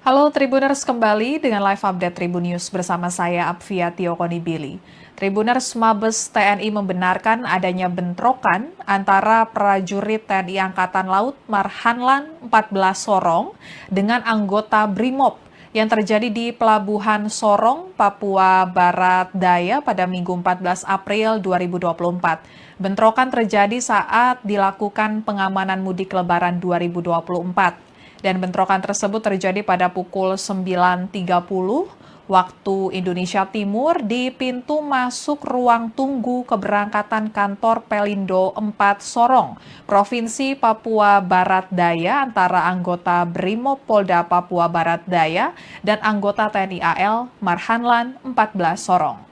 Halo Tribuners, kembali dengan live update Tribun News bersama saya Apvia Tiokonibili. Tribuners, Mabes TNI membenarkan adanya bentrokan antara prajurit TNI Angkatan Laut Marhanlan 14 Sorong dengan anggota BRIMOB yang terjadi di Pelabuhan Sorong, Papua Barat Daya pada Minggu 14 April 2024. Bentrokan terjadi saat dilakukan pengamanan mudik Lebaran 2024. Dan bentrokan tersebut terjadi pada pukul 9.30 waktu Indonesia Timur di pintu masuk ruang tunggu keberangkatan kantor Pelindo 4 Sorong, Provinsi Papua Barat Daya antara anggota BRIMOB Polda Papua Barat Daya dan anggota TNI AL Marhanlan 14 Sorong.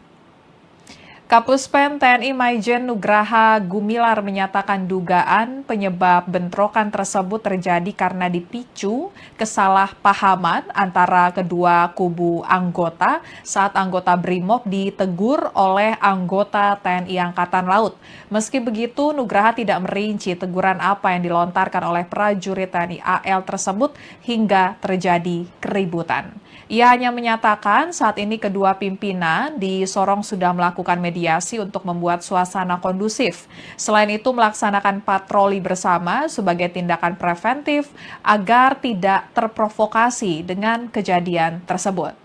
Kapuspen TNI Maijen Nugraha Gumilar menyatakan dugaan penyebab bentrokan tersebut terjadi karena dipicu kesalahpahaman antara kedua kubu anggota saat anggota BRIMOB ditegur oleh anggota TNI Angkatan Laut. Meski begitu, Nugraha tidak merinci teguran apa yang dilontarkan oleh prajurit TNI AL tersebut hingga terjadi keributan. Ia hanya menyatakan saat ini kedua pimpinan di Sorong sudah melakukan mediasi untuk membuat suasana kondusif. Selain itu melaksanakan patroli bersama sebagai tindakan preventif agar tidak terprovokasi dengan kejadian tersebut.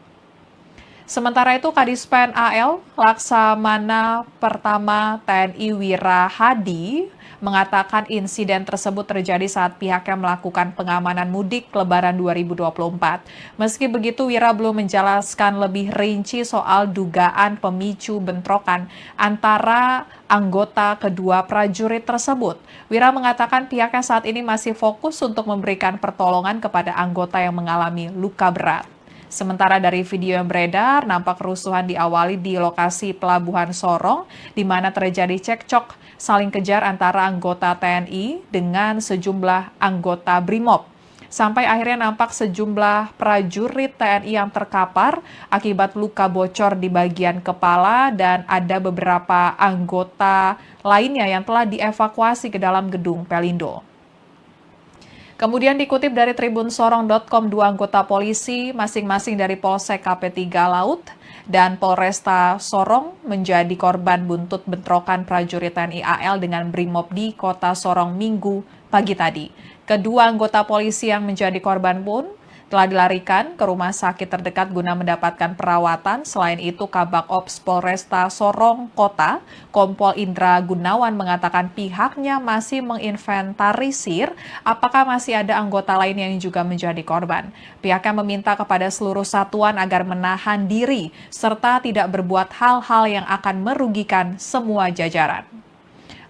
Sementara itu, Kadispen AL Laksamana Pertama TNI Wira Hadi mengatakan insiden tersebut terjadi saat pihaknya melakukan pengamanan mudik Lebaran 2024. Meski begitu, Wira belum menjelaskan lebih rinci soal dugaan pemicu bentrokan antara anggota kedua prajurit tersebut. Wira mengatakan pihaknya saat ini masih fokus untuk memberikan pertolongan kepada anggota yang mengalami luka berat. Sementara dari video yang beredar, nampak kerusuhan diawali di lokasi Pelabuhan Sorong, di mana terjadi cekcok saling kejar antara anggota TNI dengan sejumlah anggota BRIMOB. Sampai akhirnya nampak sejumlah prajurit TNI yang terkapar akibat luka bocor di bagian kepala dan ada beberapa anggota lainnya yang telah dievakuasi ke dalam gedung Pelindo. Kemudian dikutip dari tribunsorong.com, dua anggota polisi masing-masing dari Polsek KP3 Laut dan Polresta Sorong menjadi korban buntut bentrokan prajurit TNI AL dengan BRIMOB di kota Sorong Minggu pagi tadi. Kedua anggota polisi yang menjadi korban pun telah dilarikan ke rumah sakit terdekat guna mendapatkan perawatan. Selain itu, Kabak Ops Polresta Sorong Kota, Kompol Indra Gunawan mengatakan pihaknya masih menginventarisir apakah masih ada anggota lain yang juga menjadi korban. Pihaknya meminta kepada seluruh satuan agar menahan diri serta tidak berbuat hal-hal yang akan merugikan semua jajaran.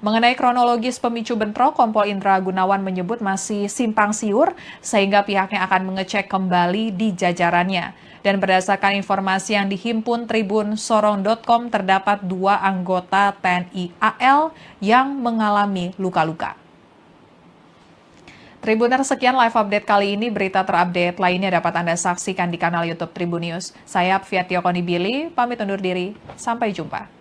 Mengenai kronologis pemicu bentrok, Kompol Indra Gunawan menyebut masih simpang siur sehingga pihaknya akan mengecek kembali di jajarannya. Dan berdasarkan informasi yang dihimpun tribunsorong.com, terdapat dua anggota TNI AL yang mengalami luka-luka. Tribuner, sekian live update kali ini. Berita terupdate lainnya dapat Anda saksikan di kanal YouTube Tribun News. Saya Apvia Tiokonibili, pamit undur diri. Sampai jumpa.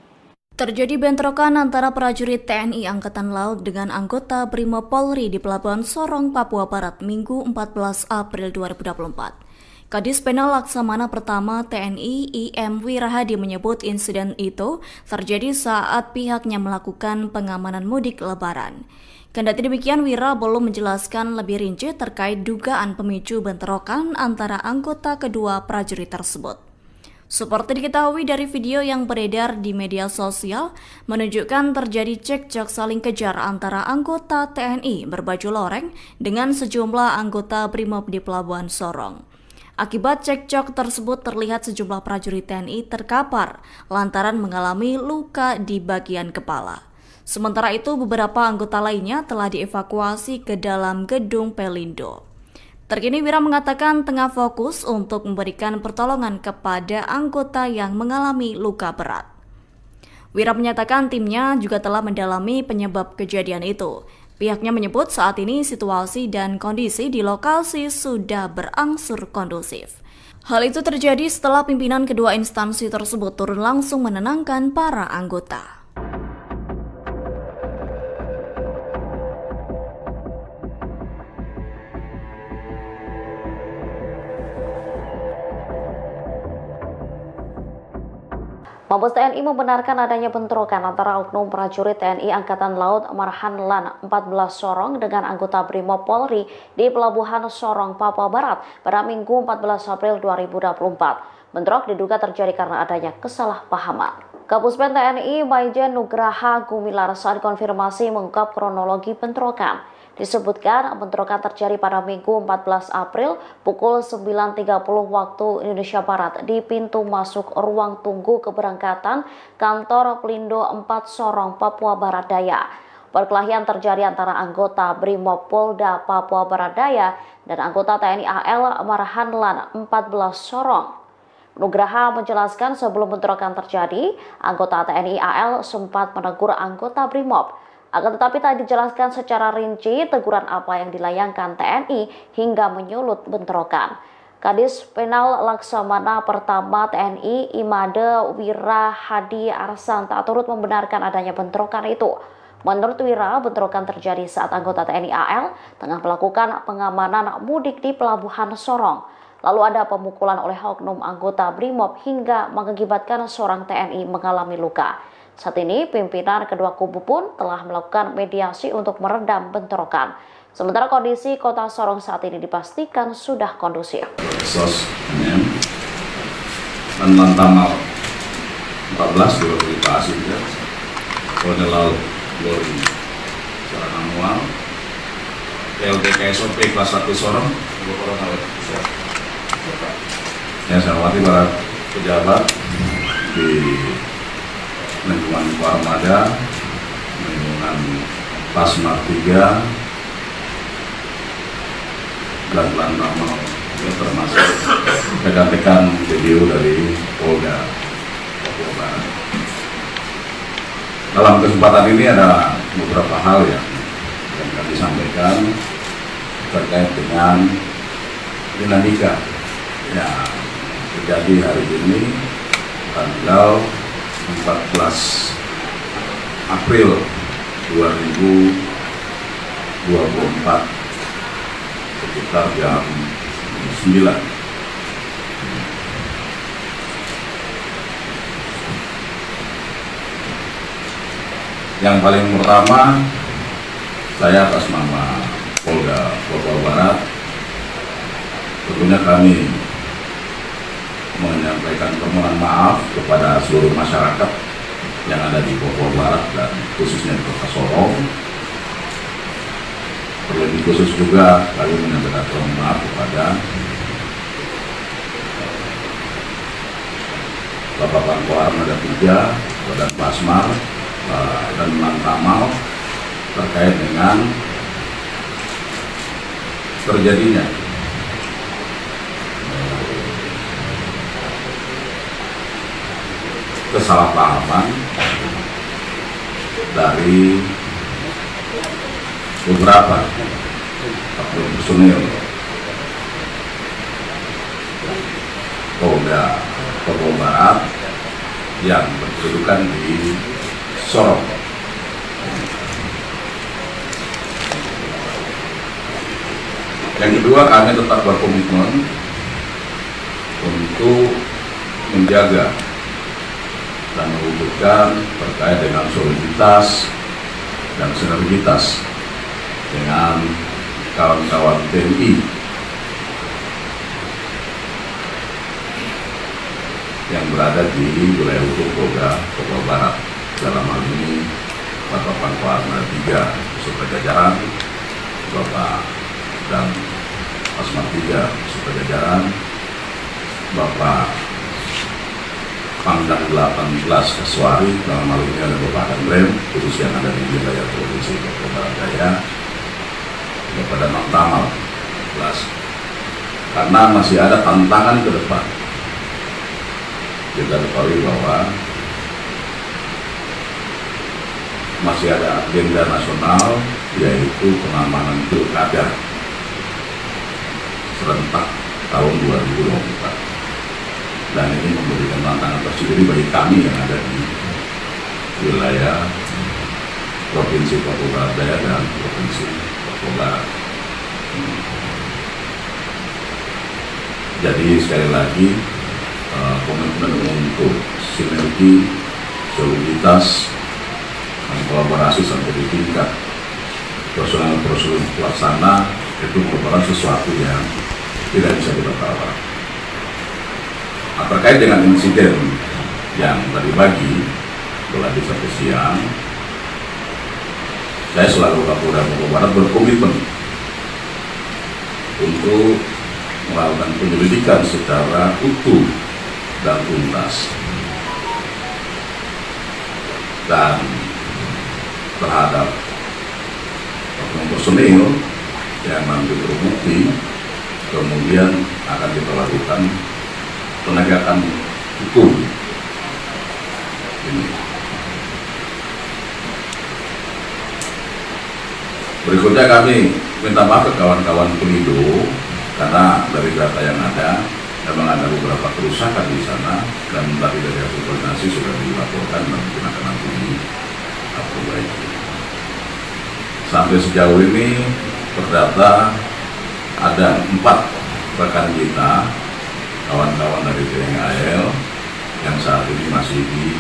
Terjadi bentrokan antara prajurit TNI Angkatan Laut dengan anggota BRIMOB Polri di Pelabuhan Sorong, Papua Barat, Minggu 14 April 2024. Kadis Penal Laksamana Pertama TNI IM Wirahadi menyebut insiden itu terjadi saat pihaknya melakukan pengamanan mudik Lebaran. Kendati demikian, Wira belum menjelaskan lebih rinci terkait dugaan pemicu bentrokan antara anggota kedua prajurit tersebut. Seperti diketahui dari video yang beredar di media sosial, menunjukkan terjadi cekcok saling kejar antara anggota TNI berbaju loreng dengan sejumlah anggota BRIMOB di Pelabuhan Sorong. Akibat cekcok tersebut terlihat sejumlah prajurit TNI terkapar lantaran mengalami luka di bagian kepala. Sementara itu, beberapa anggota lainnya telah dievakuasi ke dalam gedung Pelindo. Terkini Wira mengatakan tengah fokus untuk memberikan pertolongan kepada anggota yang mengalami luka berat. Wira menyatakan timnya juga telah mendalami penyebab kejadian itu. Pihaknya menyebut saat ini situasi dan kondisi di lokasi sudah berangsur kondusif. Hal itu terjadi setelah pimpinan kedua instansi tersebut turun langsung menenangkan para anggota. Mabes TNI membenarkan adanya bentrokan antara oknum prajurit TNI Angkatan Laut Marhanlan 14 Sorong dengan anggota Brimob Polri di Pelabuhan Sorong, Papua Barat pada Minggu 14 April 2024. Bentrok diduga terjadi karena adanya kesalahpahaman. Kapuspen TNI Maijen Nugraha Gumilar saat konfirmasi mengungkap kronologi bentrokan. Disebutkan bentrokan terjadi pada Minggu 14 April pukul 9.30 waktu Indonesia Barat di pintu masuk ruang tunggu keberangkatan kantor Pelindo 4 Sorong, Papua Barat Daya. Perkelahian terjadi antara anggota Brimob Polda Papua Barat Daya dan anggota TNI AL Marhanlan 14 Sorong. Nugraha menjelaskan sebelum bentrokan terjadi, anggota TNI AL sempat menegur anggota Brimob. Akan tetapi tak dijelaskan secara rinci teguran apa yang dilayangkan TNI hingga menyulut bentrokan. Kadis Penal Laksamana Pertama TNI Imade Wira Hadi Arsan tak turut membenarkan adanya bentrokan itu. Menurut Wira, bentrokan terjadi saat anggota TNI AL tengah melakukan pengamanan mudik di Pelabuhan Sorong. Lalu ada pemukulan oleh oknum anggota Brimob hingga mengakibatkan seorang TNI mengalami luka. Saat ini, pimpinan kedua kubu pun telah melakukan mediasi untuk meredam bentrokan. Sementara kondisi kota Sorong saat ini dipastikan sudah kondusif. SOS MM dan Lantamal 14 direhabilitasi ya. Kolonel Laut Polri secara manual. LDK SOP kelas 1 Sorong. Ya, saya hormati para pejabat di lingkungan Armada, lingkungan Pasmar 3, dan Lantamal, ya, termasuk rekan-rekan video dari Polda Papua Barat. Dalam kesempatan ini ada beberapa hal yang kami sampaikan terkait dengan dinamika yang terjadi hari ini tanggal 14 April 2024 sekitar jam 9. Yang paling pertama, saya atas nama Polda Papua Barat tentunya kami menyampaikan permohonan maaf kepada seluruh masyarakat yang ada di Papua Barat dan khususnya di Kota Sorong. Terlebih khusus juga kami menyampaikan permohonan maaf kepada Bapak Pangko Armada 3, Badan Pasmar, dan Lantamal terkait dengan terjadinya kesalahpahaman dari beberapa personil Polda Papua Barat yang berkedudukan di Sorong. Yang kedua, kami tetap berkomitmen untuk menjaga dan mewujudkan terkait dengan soliditas dan sinergitas dengan kawan-kawan TNI yang berada di wilayah hukum Polda Papua Barat. Dalam hal ini Bapak Pangko Armada 3 beserta jajaran, Bapak dan Pasmar 3 beserta jajaran, Bapak Pangdam 18 Kaswari, dalam hal ini ada Bapak Rem, khusus yang ada di wilayah Provinsi Papua Barat Daya, kepada Lantamal 14, karena masih ada tantangan ke depan. Kita ketahui bahwa masih ada agenda nasional, yaitu pengamanan pilkada serentak tahun 2024. Dan ini memberikan tantangan tersendiri bagi kami yang ada di wilayah Provinsi Papua Barat Daya dan Provinsi Papua Barat. Jadi sekali lagi komitmen untuk sinergi, soliditas, dan kolaborasi sampai di tingkat personal pelaksana itu merupakan sesuatu yang tidak bisa kita tawar. Nah, terkait dengan insiden yang tadi pagi, tadi sampai siang, saya selaku Kapolda Papua Barat berkomitmen untuk melakukan penyelidikan secara utuh dan tuntas, dan terhadap oknum personil yang nanti terbukti, kemudian akan kita lakukan penegakan hukum. Ini. Berikutnya kami minta maaf ke kawan-kawan Pelindo karena dari data yang ada memang ada beberapa kerusakan di sana, dan tadi dari hasil koordinasi sudah dilaporkan dan mungkin akan nanti diperbaiki. Sampai sejauh ini terdata ada 4 rekan kita, kawan-kawan dari TNI AL yang saat ini masih di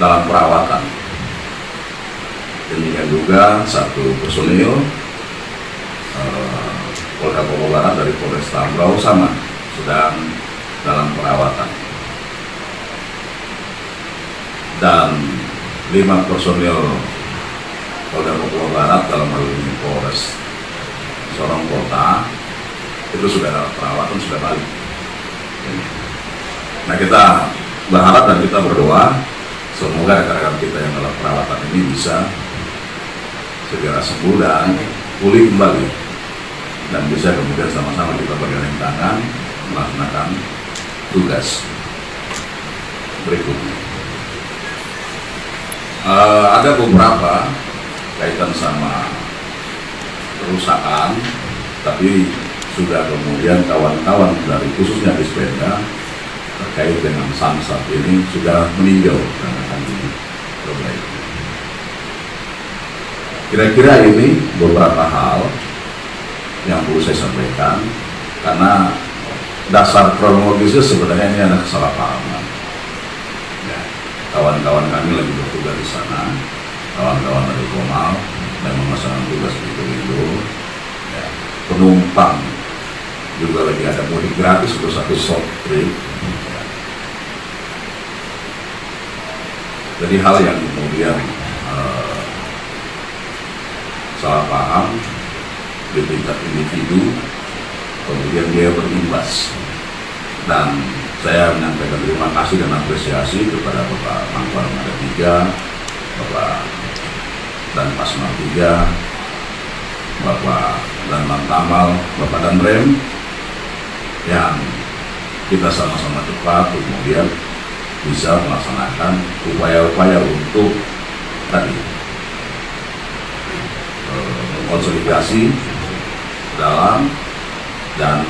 dalam perawatan. Demikian juga 1 personil Polda Papua Barat dari Polres Tambrau sama sedang dalam perawatan, dan 5 personil Polda Papua Barat dalam hal ini Polres Sorong Kota itu sudah dalam perawatan, sudah balik. Nah, kita berharap dan kita berdoa semoga rekan-rekan kita yang dalam perawatan ini bisa segera sembuh dan pulih kembali, dan bisa kemudian sama-sama kita bergandeng tangan melaksanakan tugas berikutnya. Ada beberapa kaitan sama kerusakan, tapi sudah kemudian kawan-kawan dari khususnya di sepeda terkait dengan samsat ini sudah meninjau dan akan diperbaiki. Kira-kira ini beberapa hal yang perlu saya sampaikan, karena dasar kronologisnya sebenarnya ini ada kesalahpahaman. Ya, kawan-kawan kami lagi bertugas di sana, kawan-kawan dari Komal yang melaksanakan tugas di Pelindo, ya, penumpang juga lagi ada mudik gratis untuk 1 short trip. Ya. Jadi hal yang kemudian salah paham di tingkat individu, kemudian dia berimbas. Dan saya menyampaikan terima kasih dan apresiasi kepada Bapak Mangkuar Mada 3, Bapak dan Pasmar 3, Bapak dan Tamal, Bapak dan Rem, yang kita sama-sama cepat kemudian bisa melaksanakan upaya-upaya untuk tadi konsolidasi dalam dan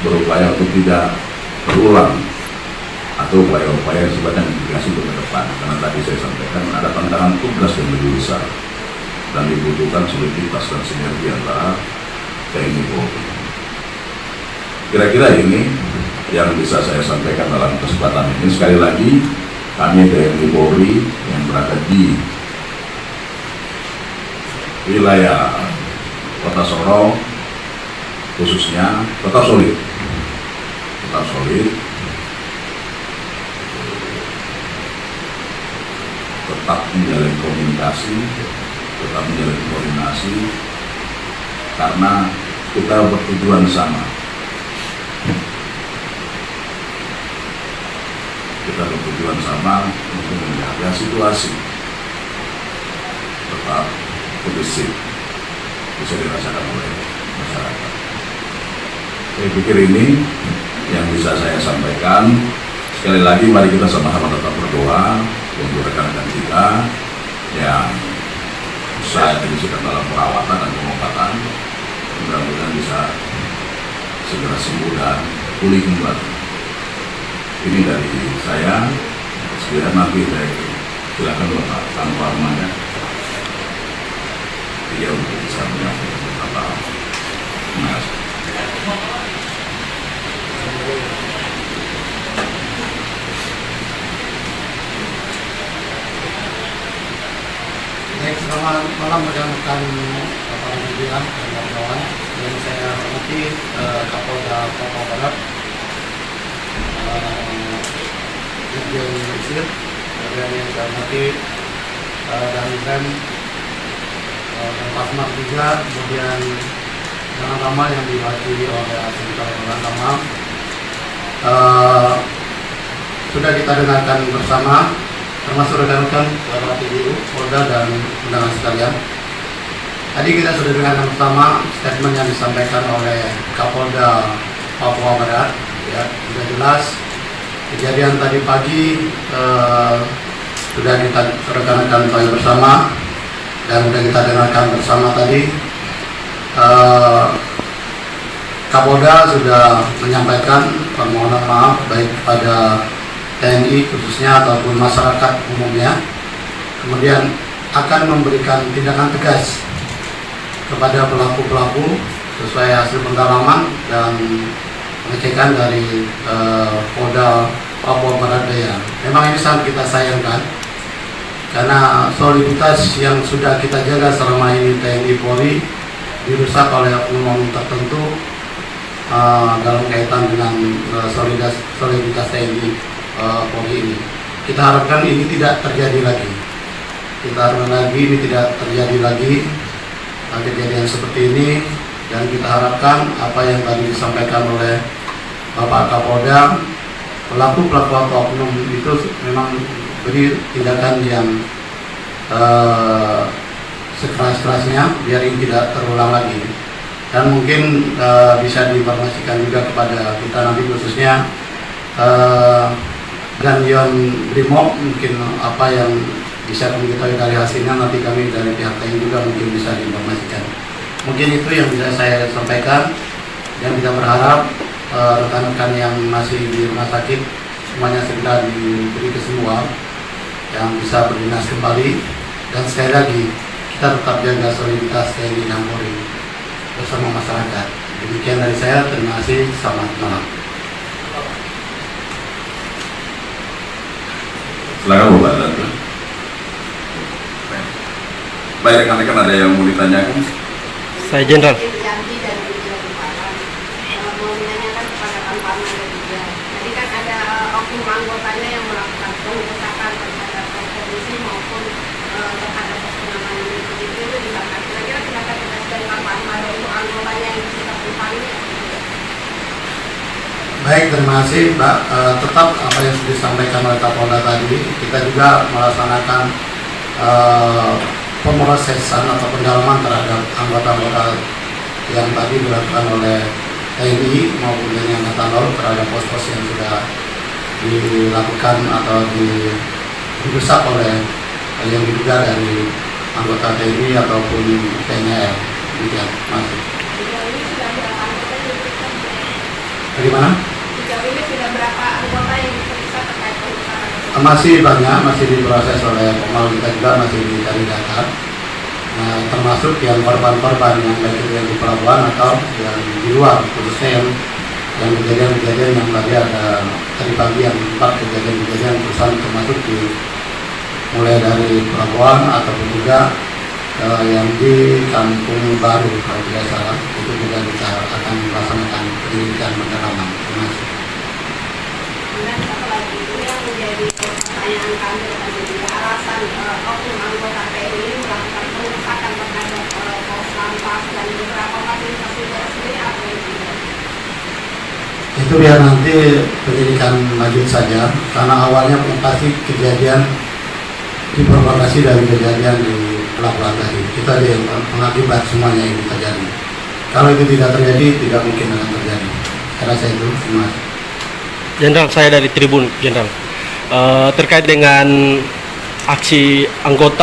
berupaya untuk tidak berulang, atau upaya-upaya yang sifatnya mitigasi untuk ke depan. Karena tadi saya sampaikan ada tantangan tugas yang lebih besar dan dibutuhkan soliditas dan sinergi antara TNI Polri. Kira-kira ini yang bisa saya sampaikan dalam kesempatan ini. Sekali lagi, kami TNI Polri yang berada di wilayah Kota Sorong khususnya tetap solid, tetap menjalin komunikasi, tetap menjalin koordinasi, karena kita bertujuan sama. Kita bertujuan sama untuk menjaga situasi tetap kondusif, bisa dirasakan oleh masyarakat. Saya pikir ini yang bisa saya sampaikan. Sekali lagi, mari kita sama-sama tetap berdoa untuk rekan-rekan kita yang saat ini sedang dalam perawatan dan pengobatan. Mudah-mudahan bisa segera sembuh dan pulih kembali. Ini dari saya. Sekiranya nanti saya silakan Bapak Mangkuar Mada dia untuk bisa menyampaikan beberapa hal. Terima kasih. malam rekan-rekan para media dan kawan-kawan. Yang saya hormati Kapolda Papua Barat, Dirjen Mesir, kemudian yang saya hormati dan Rem dan Pasmar juga, kemudian dengan nama yang diwakili oleh Asisten Kamal. Sudah kita dengarkan bersama, termasuk rekan-rekan para PDU, Polda dan undangan sekalian. Tadi kita sudah dengarkan bersama statement yang disampaikan oleh Kapolda Papua Barat. Ya, sudah jelas kejadian tadi pagi sudah kita rekan-rekan tahu bersama dan sudah kita dengarkan bersama tadi. Kapolda sudah menyampaikan permohonan maaf baik kepada TNI khususnya ataupun masyarakat umumnya, kemudian akan memberikan tindakan tegas kepada pelaku-pelaku sesuai hasil pendalaman dan pengecekan dari Polda Papua Barat Daya. Memang ini sangat kita sayangkan karena soliditas yang sudah kita jaga selama ini TNI Polri dirusak oleh oknum tertentu dalam kaitan dengan soliditas TNI Polri ini. Kita harapkan ini tidak terjadi lagi. Ini tidak terjadi lagi kejadian seperti ini, dan kita harapkan apa yang tadi disampaikan oleh Bapak Kapolda, pelaku-pelaku oknum itu memang beri tindakan yang sekeras-kerasnya biar ini tidak terulang lagi. Dan mungkin bisa diinformasikan juga kepada kita nanti khususnya dan Yon Brimob, mungkin apa yang bisa mengetahui dari hasilnya nanti kami dari pihak TNI juga mungkin bisa diinformasikan. Mungkin itu yang bisa saya sampaikan, dan kita berharap rekan-rekan yang masih di rumah sakit semuanya segera diberi kesembuhan yang bisa berdinas kembali, dan sekali lagi kita tetap jaga soliditas TNI dan Polri bersama masyarakat. Demikian dari saya, terima kasih, selamat malam. Silakan Bapak Datu. Baik, rekan-rekan ada yang mau ditanyakan? Saya Jenderal. Mau menanyakan kepada Kampana juga. Tadi kan ada oknum anggotanya yang melakukan pengerusakan terhadap komisi maupun terhadap penanganan itu dibakar. Kira-kira tindakan tegas dari Kampana untuk anggotanya yang kita pulangnya. Baik, terima kasih Mbak. Tetap apa yang sudah disampaikan oleh Kapolda tadi, kita juga melaksanakan pemrosesan atau pendalaman terhadap anggota-anggota yang tadi dilakukan oleh TNI maupun TNI Angkatan Laut terhadap pos-pos yang sudah dilakukan atau dirusak oleh yang diduga dari anggota TNI ataupun TNI AL. Demikian, masih. Bagaimana? Sejauh ini sudah berapa anggota yang diperiksa terkait pengerusakan? Masih banyak, masih diproses oleh Komal, kita juga masih dicari data. Nah, termasuk yang korban-korban yang baik itu yang di pelabuhan atau yang di luar, khususnya yang kejadian-kejadian yang tadi ada tadi pagi yang 4 kejadian-kejadian perusahaan termasuk mulai dari pelabuhan ataupun juga yang di Kampung Baru kalau tidak salah, itu juga kita akan melaksanakan penyelidikan pendalaman. Terima kasih. Dan satu lagi, ini yang menjadi pertanyaan kami dan juga alasan oknum anggota TNI melakukan pengerusakan terhadap pos lantas dan beberapa fasilitas negara sendiri apa yang tidak? Itu biar nanti penyelidikan lanjut saja, karena awalnya pasti kejadian diprovokasi dari kejadian di pelabuhan tadi. Kita yang mengakibat semuanya ini terjadi. Kalau itu tidak terjadi, tidak mungkin akan terjadi. Karena saya itu semua. Jenderal, saya dari Tribun, Jenderal. Terkait dengan aksi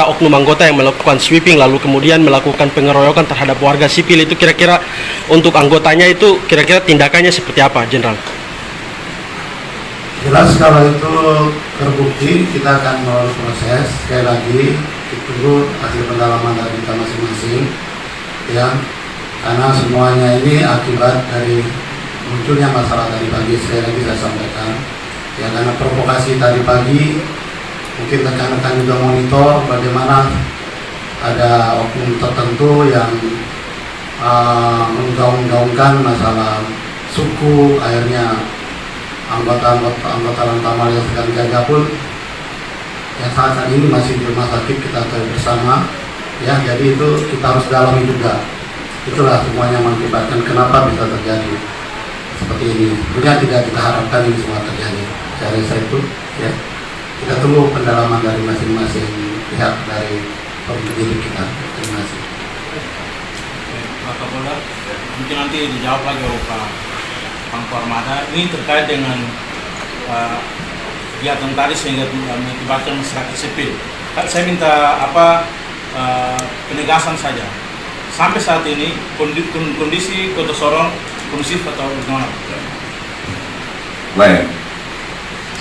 oknum anggota yang melakukan sweeping lalu kemudian melakukan pengeroyokan terhadap warga sipil, itu kira-kira untuk anggotanya itu kira-kira tindakannya seperti apa, Jenderal? Jelas kalau itu terbukti kita akan melalui proses. Sekali lagi ditunggu hasil pendalaman dari kita masing-masing, ya, karena semuanya ini akibat dari munculnya masalah tadi pagi. Sekali lagi saya sampaikan, ya, karena provokasi tadi pagi, mungkin rekan-rekan juga monitor bagaimana ada oknum tertentu yang menggaung-gaungkan masalah suku, akhirnya anggota Lantamal yang sedang jaga pun yang saat ini masih di rumah sakit kita tahu bersama, ya. Jadi itu kita harus dalami juga. Itulah semuanya mengakibatkan kenapa bisa terjadi seperti ini. Sebenarnya tidak kita harapkan ini semua terjadi. Saya rasa itu, ya. Kita tunggu pendalaman dari masing-masing pihak dari penyidik kita. Terima kasih. Pak Kapolda, mungkin nanti dijawab lagi oleh Pak Pangkormada. Ini terkait dengan kegiatan tadi sehingga mengakibatkan masyarakat sipil. Saya minta penegasan saja. Sampai saat ini kondisi Kota Sorong kondusif atau bagaimana? Baik,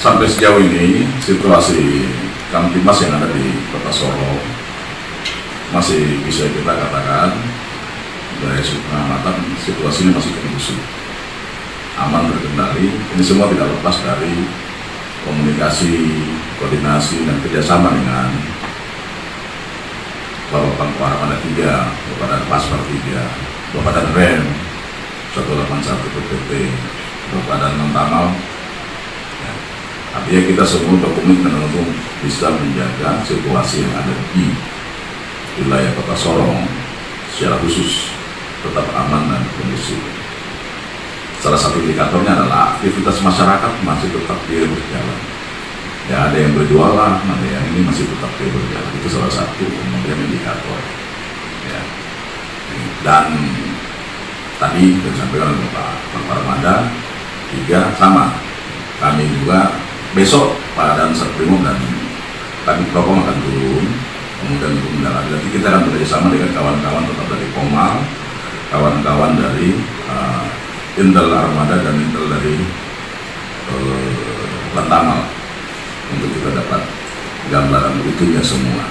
sampai sejauh ini situasi Kamtimas yang ada di Kota Sorong masih bisa kita katakan dari pengamatan situasinya masih kondusif, aman, terkendali. Ini semua tidak lepas dari komunikasi, koordinasi, dan kerjasama dengan Bapak Pangkuan Armada 3, Bapak dan Paspar 3, Bapak dan Rem 181 PPT, Bapak dan Lantamal. Ya. Artinya kita semua berkomitmen untuk bisa menjaga situasi yang ada di wilayah Kota Sorong secara khusus tetap aman dan kondusif. Salah satu indikatornya adalah aktivitas masyarakat masih tetap berjalan. Ya, ada yang berjualan, ada yang ini masih tetap berjalan. Itu salah satu kemudian indikator. Ya. Dan tadi disampaikan oleh Pak Armada 3 sama. Kami juga besok Pak Dan Satrimo dan kami Propam akan turun, kemudian untuk mendalami. Nanti kita akan bekerjasama dengan kawan-kawan tetap dari Pomal, kawan-kawan dari Intel Armada dan Intel dari Lantamal untuk kita dapat gambaran utuhnya semua.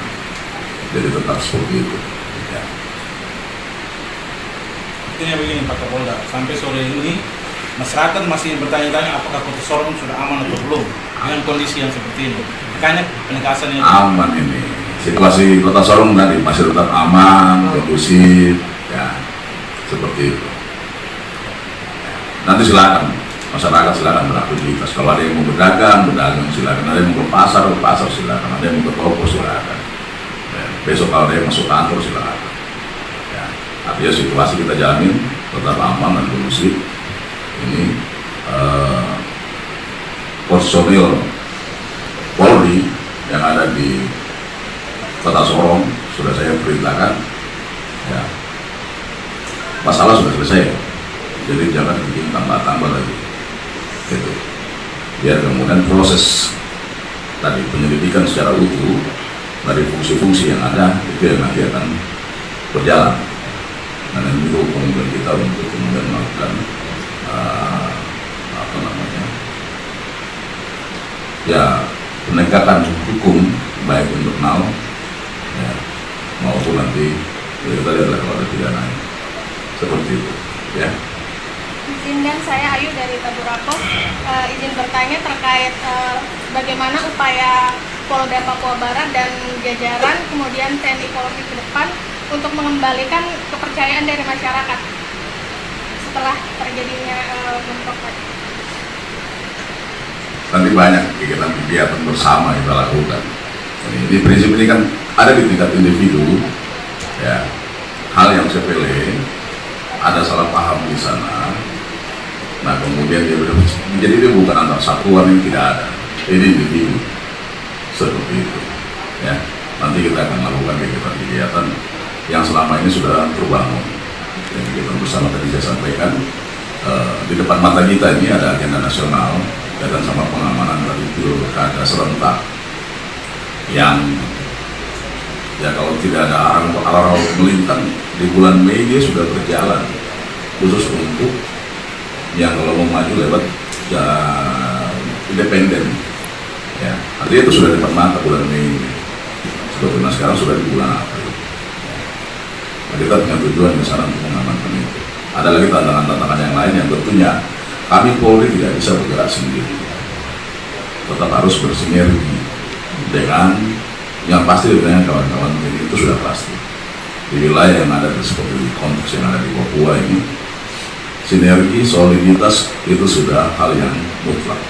Jadi tetap seperti itu. Ya. Artinya begini Pak Kapolda, sampai sore ini masyarakat masih bertanya-tanya apakah Kota Sorong sudah aman atau belum dengan kondisi yang seperti ini. Makanya penegasannya Aman ini. Situasi Kota Sorong tadi masih tetap aman, kondusif, ya seperti itu. Nanti silakan masyarakat silakan beraktivitas. Kalau ada yang mau berdagang silakan. Ada yang mau ke pasar silakan. Ada yang mau ke toko silakan. Ya, besok kalau ada yang masuk kantor silakan. Ya, artinya situasi kita jamin tetap aman dan kondusif. Ini personil Polri yang ada di Kota Sorong sudah saya perintahkan. Ya, masalah sudah selesai. Jadi jangan bikin tambah-tambah lagi. Gitu. Biar kemudian proses tadi penyelidikan secara utuh dari fungsi-fungsi yang ada itu yang nanti akan berjalan. Dan itu kemudian kita untuk kemudian melakukan penegakan hukum baik untuk now ya, maupun nanti kita lihatlah kalau ada pidana seperti itu ya. Izin dan saya Ayu dari Taburaco, izin bertanya terkait bagaimana upaya Polda Papua Barat dan jajaran kemudian TNI Polri ke depan untuk mengembalikan kepercayaan dari masyarakat setelah terjadinya bentrok tadi. Nanti banyak kegiatan bersama yang kita lakukan. Ini prinsip ini kan ada di tingkat individu, ya hal yang sepele, ada salah paham di sana. Nah kemudian jadi dia bukan antar satuan yang tidak ada, ini individu seperti itu. Ya nanti kita akan melakukan kegiatan yang selama ini sudah terbangun. Yang kita bersama tadi saya sampaikan di depan mata kita ini ada agenda nasional kaitan sama pengamanan dari pilkada serentak yang ya kalau tidak ada arah melintang di bulan Mei dia sudah berjalan khusus untuk yang kalau mau maju lewat ya, independen ya artinya itu sudah di depan mata bulan Mei sebetulnya sekarang sudah di bulan April. Nah, kita punya tujuan di sana untuk mengamankan itu. Ada lagi tantangan-tantangan yang lain yang tentunya kami Polri tidak bisa bergerak sendiri, tetap harus bersinergi dengan Yang pasti dengan kawan-kawan ini itu sudah pasti. Di wilayah yang ada seperti konteks yang ada di Papua ini, sinergi, soliditas itu sudah hal yang mutlak.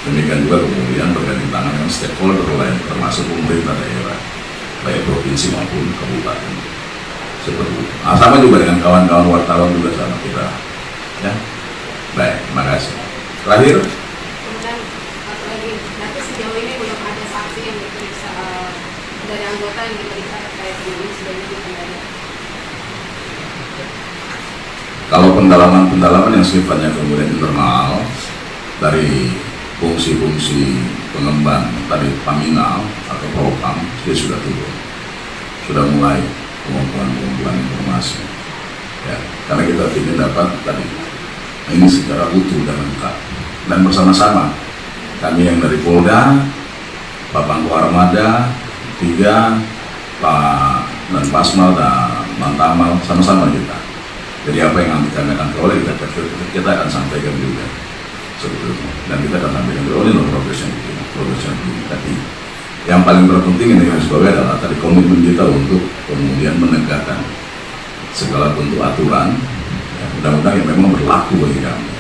Demikian juga kemudian berganding tangan dengan stakeholder lain, termasuk pemerintah daerah, baik provinsi maupun kabupaten. Seperti itu. Nah, sama juga dengan kawan-kawan wartawan juga sama kita. Ya, baik, terima kasih. Terakhir, Kemudian satu lagi, nanti sejauh ini belum ada saksi yang diperiksa dari anggota yang diperiksa terkait ini sudah diperiksa. kalau pendalaman yang sifatnya kemudian internal dari fungsi-fungsi pengemban tadi Paminal atau Propam, dia sudah turun, sudah mulai pengumpulan informasi. Ya, karena kita ingin dapat tadi ini secara utuh dan lengkap, dan bersama-sama kami yang dari Polda, Pak Pangku Armada, 3, Pak dan Pasmal dan Mantamal, sama-sama kita. Jadi apa yang nanti kami akan peroleh kita akan sampaikan juga seperti itu. Dan kita akan sampaikan juga ini loh progres yang begini. Tapi yang paling terpenting ini yang sebagai adalah tadi komitmen kita untuk kemudian menegakkan segala bentuk aturan, ya, undang-undang yang memang berlaku bagi kami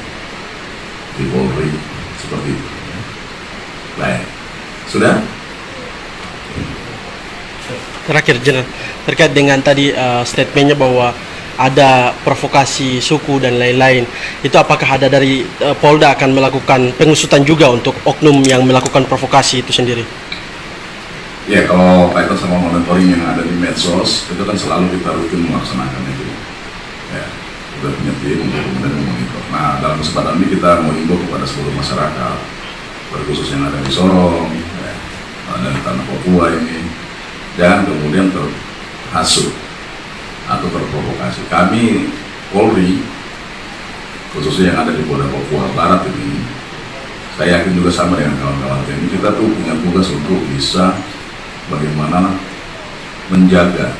di Polri seperti itu. Baik, sudah. Terakhir, Jenderal, terkait dengan tadi statementnya bahwa ada provokasi suku dan lain-lain, itu apakah ada dari Polda akan melakukan pengusutan juga untuk oknum yang melakukan provokasi itu sendiri? Ya, kalau kaitan sama monitoring yang ada di medsos, itu kan selalu kita rutin melaksanakan itu. Ya, kita punya tim untuk kemudian memonitor. Nah, dalam kesempatan ini kita mengimbau kepada seluruh masyarakat, khusus yang ada di Sorong, ya, dan tanah Papua ini, jangan kemudian terhasut atau terprovokasi. Kami Polri, khususnya yang ada di Polda Papua Barat ini, saya yakin juga sama dengan kawan-kawan ini, kita tuh punya tugas untuk bisa bagaimana menjaga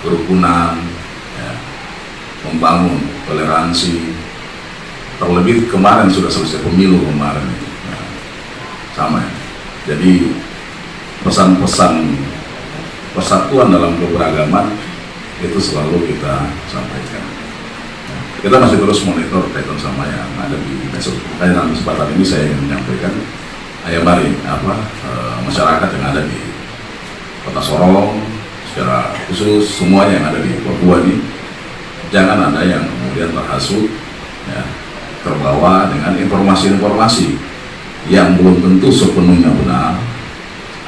kerukunan, ya, membangun toleransi. Terlebih kemarin sudah selesai pemilu kemarin, ya, sama ya. Jadi pesan-pesan persatuan dalam keberagaman itu selalu kita sampaikan. Kita masih terus monitor kaitan sama yang ada di medsos. Dalam kesempatan ini saya ingin menyampaikan, ayo mari masyarakat yang ada di Kota Sorong secara khusus, semuanya yang ada di Papua ini, jangan ada yang kemudian terhasut, ya, terbawa dengan informasi-informasi yang belum tentu sepenuhnya benar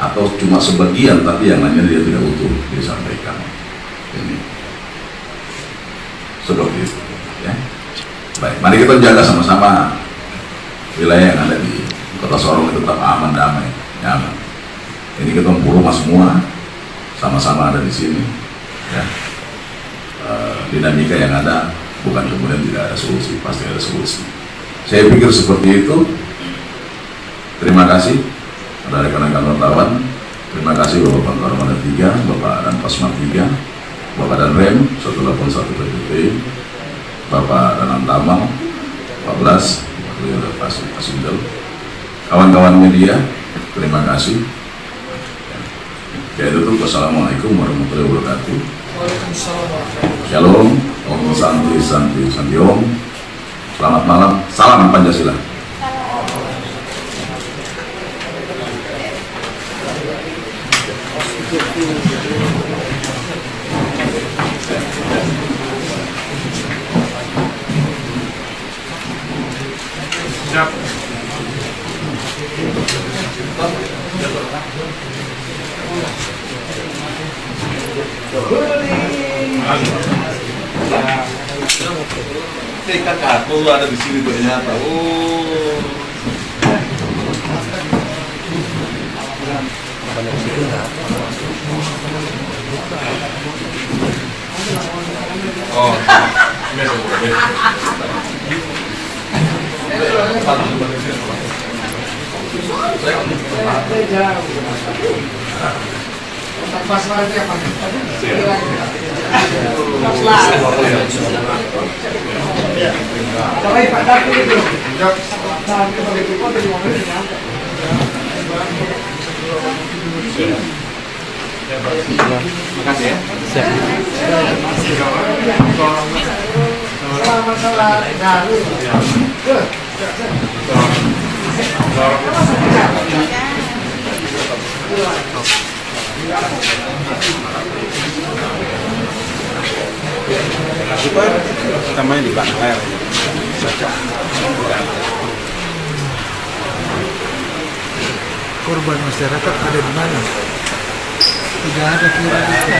atau cuma sebagian, tapi yang lainnya dia tidak utuh disampaikan. Ini seperti itu, ya. Baik, mari kita jaga sama-sama wilayah yang ada di Kota Sorong itu tetap aman, damai, nyaman. Ini kita rumah semua sama-sama ada di sini, ya. Dinamika yang ada bukan kemudian tidak ada solusi, pasti ada solusi. Saya pikir seperti itu. Terima kasih ada rekan-rekan wartawan. Terima kasih Bapak Pangku Armada 3, Bapak dan Pasmal 3, Bapak dan Rem 181 PPT, Bapak dan Tamal 14, Pak Pasindel, kawan-kawan media, terima kasih. Ya, itu wassalamualaikum warahmatullahi wabarakatuh. Shalom, Om Santi Santi Santi Om. Selamat malam, salam Pancasila. Kakak aku ada di sini ternyata. Makasih ya. Tambahnya di belakang layar saja. Korban masyarakat ada di mana? Tidak ada kira-kira.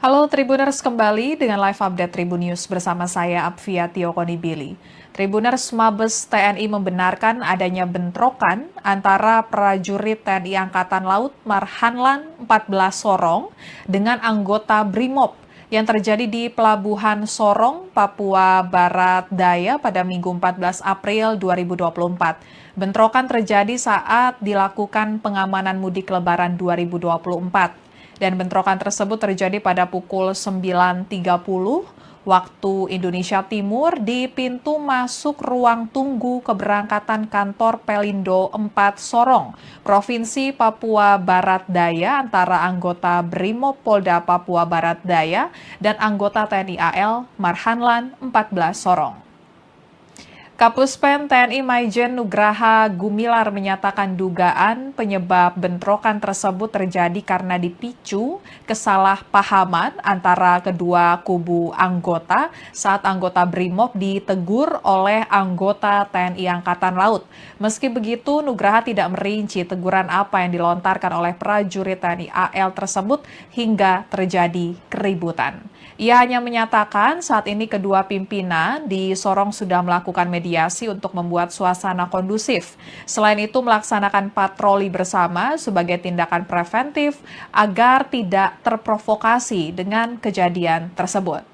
Halo Tribuners, kembali dengan live update Tribun News bersama saya Apfiatio Konibili. Tribuners, Mabes TNI membenarkan adanya bentrokan antara prajurit TNI Angkatan Laut Marhanlan 14 Sorong dengan anggota BRIMOB yang terjadi di Pelabuhan Sorong, Papua Barat Daya pada Minggu 14 April 2024. Bentrokan terjadi saat dilakukan pengamanan mudik Lebaran 2024. Dan bentrokan tersebut terjadi pada pukul 9.30 waktu Indonesia Timur di pintu masuk ruang tunggu keberangkatan kantor Pelindo 4 Sorong, Provinsi Papua Barat Daya antara anggota BRIMOB Polda Papua Barat Daya dan anggota TNI AL Marhanlan 14 Sorong. Kapuspen TNI Maijen Nugraha Gumilar menyatakan dugaan penyebab bentrokan tersebut terjadi karena dipicu kesalahpahaman antara kedua kubu anggota saat anggota BRIMOB ditegur oleh anggota TNI Angkatan Laut. Meski begitu, Nugraha tidak merinci teguran apa yang dilontarkan oleh prajurit TNI AL tersebut hingga terjadi keributan. Ia hanya menyatakan saat ini kedua pimpinan di Sorong sudah melakukan mediasi untuk membuat suasana kondusif. Selain itu melaksanakan patroli bersama sebagai tindakan preventif agar tidak terprovokasi dengan kejadian tersebut.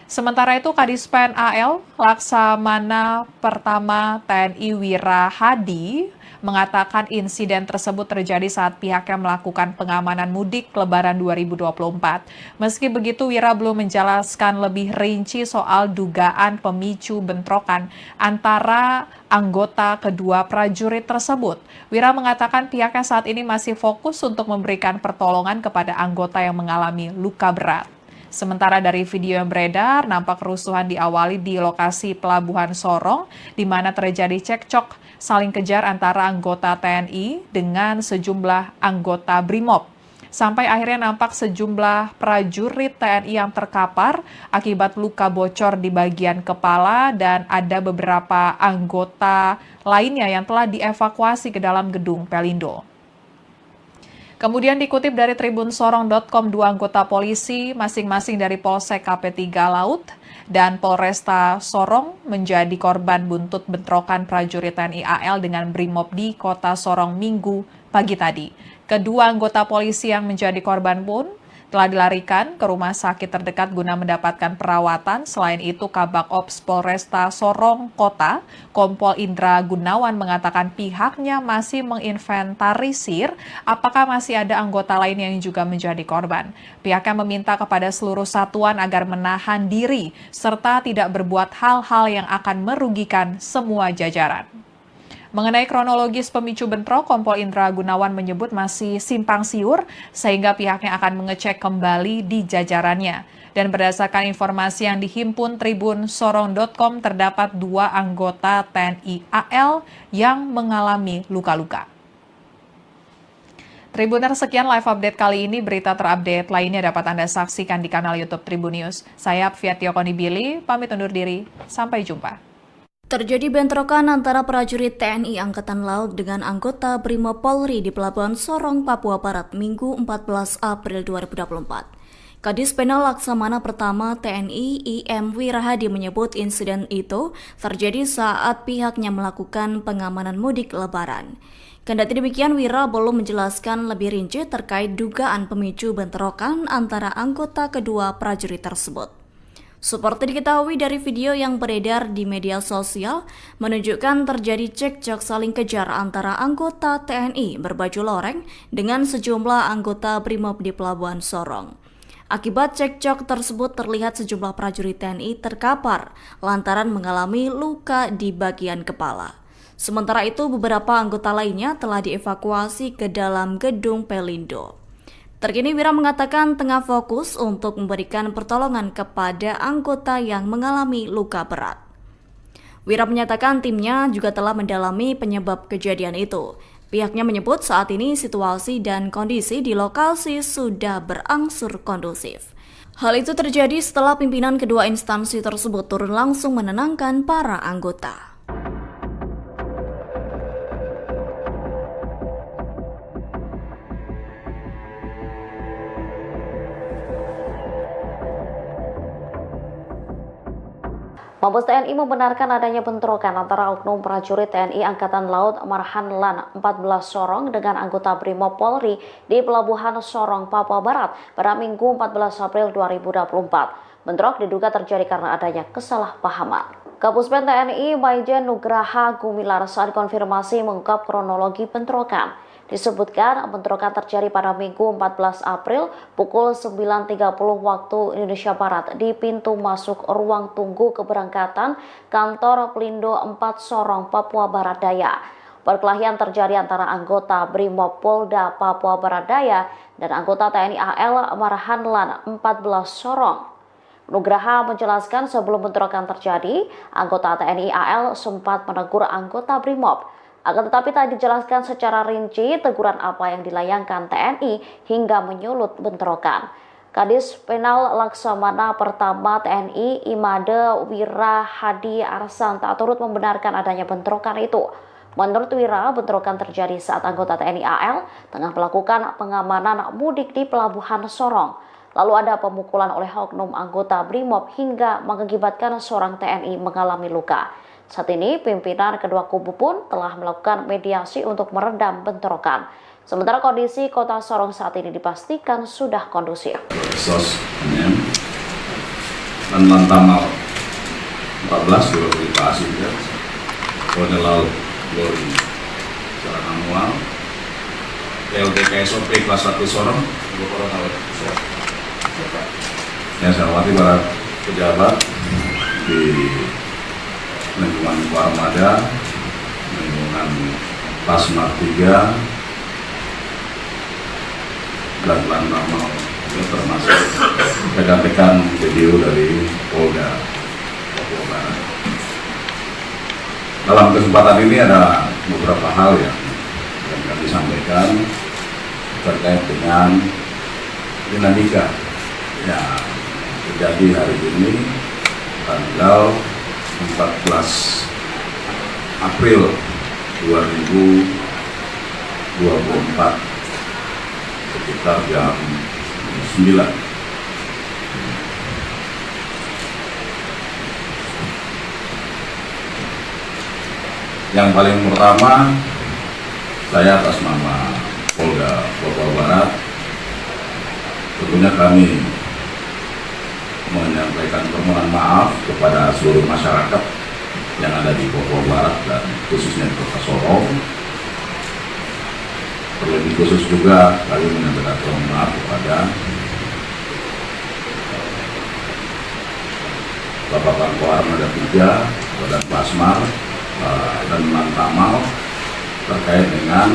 Sementara itu Kadispen AL Laksamana Pertama TNI Wira Hadi mengatakan insiden tersebut terjadi saat pihaknya melakukan pengamanan mudik Lebaran 2024. Meski begitu, Wira belum menjelaskan lebih rinci soal dugaan pemicu bentrokan antara anggota kedua prajurit tersebut. Wira mengatakan pihaknya saat ini masih fokus untuk memberikan pertolongan kepada anggota yang mengalami luka berat. Sementara dari video yang beredar, nampak kerusuhan diawali di lokasi Pelabuhan Sorong, di mana terjadi cekcok saling kejar antara anggota TNI dengan sejumlah anggota BRIMOB. Sampai akhirnya nampak sejumlah prajurit TNI yang terkapar akibat luka bocor di bagian kepala dan ada beberapa anggota lainnya yang telah dievakuasi ke dalam gedung Pelindo. Kemudian dikutip dari tribunsorong.com, dua anggota polisi masing-masing dari Polsek KP3 Laut dan Polresta Sorong menjadi korban buntut bentrokan prajurit TNI AL dengan BRIMOB di Kota Sorong Minggu pagi tadi. Kedua anggota polisi yang menjadi korban pun telah dilarikan ke rumah sakit terdekat guna mendapatkan perawatan. Selain itu, Kabak Ops Polresta Sorong Kota, Kompol Indra Gunawan mengatakan pihaknya masih menginventarisir apakah masih ada anggota lain yang juga menjadi korban. Pihaknya meminta kepada seluruh satuan agar menahan diri serta tidak berbuat hal-hal yang akan merugikan semua jajaran. Mengenai kronologis pemicu bentrok, Kompol Indra Gunawan menyebut masih simpang siur sehingga pihaknya akan mengecek kembali di jajarannya. Dan berdasarkan informasi yang dihimpun tribunsorong.com, terdapat dua anggota TNI AL yang mengalami luka-luka. Tribuner, sekian live update kali ini. Berita terupdate lainnya dapat Anda saksikan di kanal YouTube Tribun News. Saya Apfiatio Konibili, pamit undur diri. Sampai jumpa. Terjadi bentrokan antara prajurit TNI Angkatan Laut dengan anggota BRIMOB Polri di Pelabuhan Sorong, Papua Barat, Minggu 14 April 2024. Kadis Penal Laksamana Pertama TNI IM Wirahadi menyebut insiden itu terjadi saat pihaknya melakukan pengamanan mudik Lebaran. Kendati demikian, Wira belum menjelaskan lebih rinci terkait dugaan pemicu bentrokan antara anggota kedua prajurit tersebut. Seperti diketahui dari video yang beredar di media sosial, menunjukkan terjadi cekcok saling kejar antara anggota TNI berbaju loreng dengan sejumlah anggota BRIMOB di Pelabuhan Sorong. Akibat cekcok tersebut terlihat sejumlah prajurit TNI terkapar lantaran mengalami luka di bagian kepala. Sementara itu, beberapa anggota lainnya telah dievakuasi ke dalam gedung Pelindo. Terkini Wira mengatakan tengah fokus untuk memberikan pertolongan kepada anggota yang mengalami luka berat. Wira menyatakan timnya juga telah mendalami penyebab kejadian itu. Pihaknya menyebut saat ini situasi dan kondisi di lokasi sudah berangsur kondusif. Hal itu terjadi setelah pimpinan kedua instansi tersebut turun langsung menenangkan para anggota. Mabes TNI membenarkan adanya bentrokan antara oknum prajurit TNI Angkatan Laut Marhan Lan 14 Sorong dengan anggota BRIMOB Polri di Pelabuhan Sorong, Papua Barat pada Minggu 14 April 2024. Bentrok diduga terjadi karena adanya kesalahpahaman. Kapuspen TNI Maijen Nugraha Gumilar saat konfirmasi mengungkap kronologi bentrokan. Disebutkan bentrokan terjadi pada Minggu 14 April pukul 9.30 waktu Indonesia Barat di pintu masuk ruang tunggu keberangkatan kantor Pelindo 4 Sorong, Papua Barat Daya. Perkelahian terjadi antara anggota BRIMOB Polda Papua Barat Daya dan anggota TNI AL Marhan Lan 14 Sorong. Nugraha menjelaskan sebelum bentrokan terjadi, anggota TNI AL sempat menegur anggota BRIMOB. Akan tetapi tak dijelaskan secara rinci teguran apa yang dilayangkan TNI hingga menyulut bentrokan. Kadis Penal Laksamana Pertama TNI Imade Wira Hadi Arsan tak turut membenarkan adanya bentrokan itu. Menurut Wira, bentrokan terjadi saat anggota TNI AL tengah melakukan pengamanan mudik di Pelabuhan Sorong. Lalu ada pemukulan oleh oknum anggota BRIMOB hingga mengakibatkan seorang TNI mengalami luka. Saat ini, pimpinan kedua kubu pun telah melakukan mediasi untuk meredam bentrokan. Sementara kondisi kota Sorong saat ini dipastikan sudah kondusif. SOS NM dan Lantamal 14 dilokuasi ya. Kolonel Laut Glory secara manual. LDKSOP kelas 1 Sorong. Yang saya hormati para pejabat di lingkungan Warmada, lingkungan Pasmar 3, dan Lantamal, termasuk rekan-rekan video dari Polda Papua Barat. Dalam kesempatan ini ada beberapa hal yang kami sampaikan terkait dengan dinamika yang terjadi hari ini tanggal 14 April 2024 sekitar jam 9. Yang paling pertama, saya atas nama Polda Papua Barat tentunya kami menyampaikan permohonan maaf kepada seluruh masyarakat yang ada di Papua Barat dan khususnya di Kota Sorong. Terlebih khusus juga kami menyampaikan permohonan maaf kepada Bapak Pangko Armada 3, Badan Pasmar, dan Lantamal terkait dengan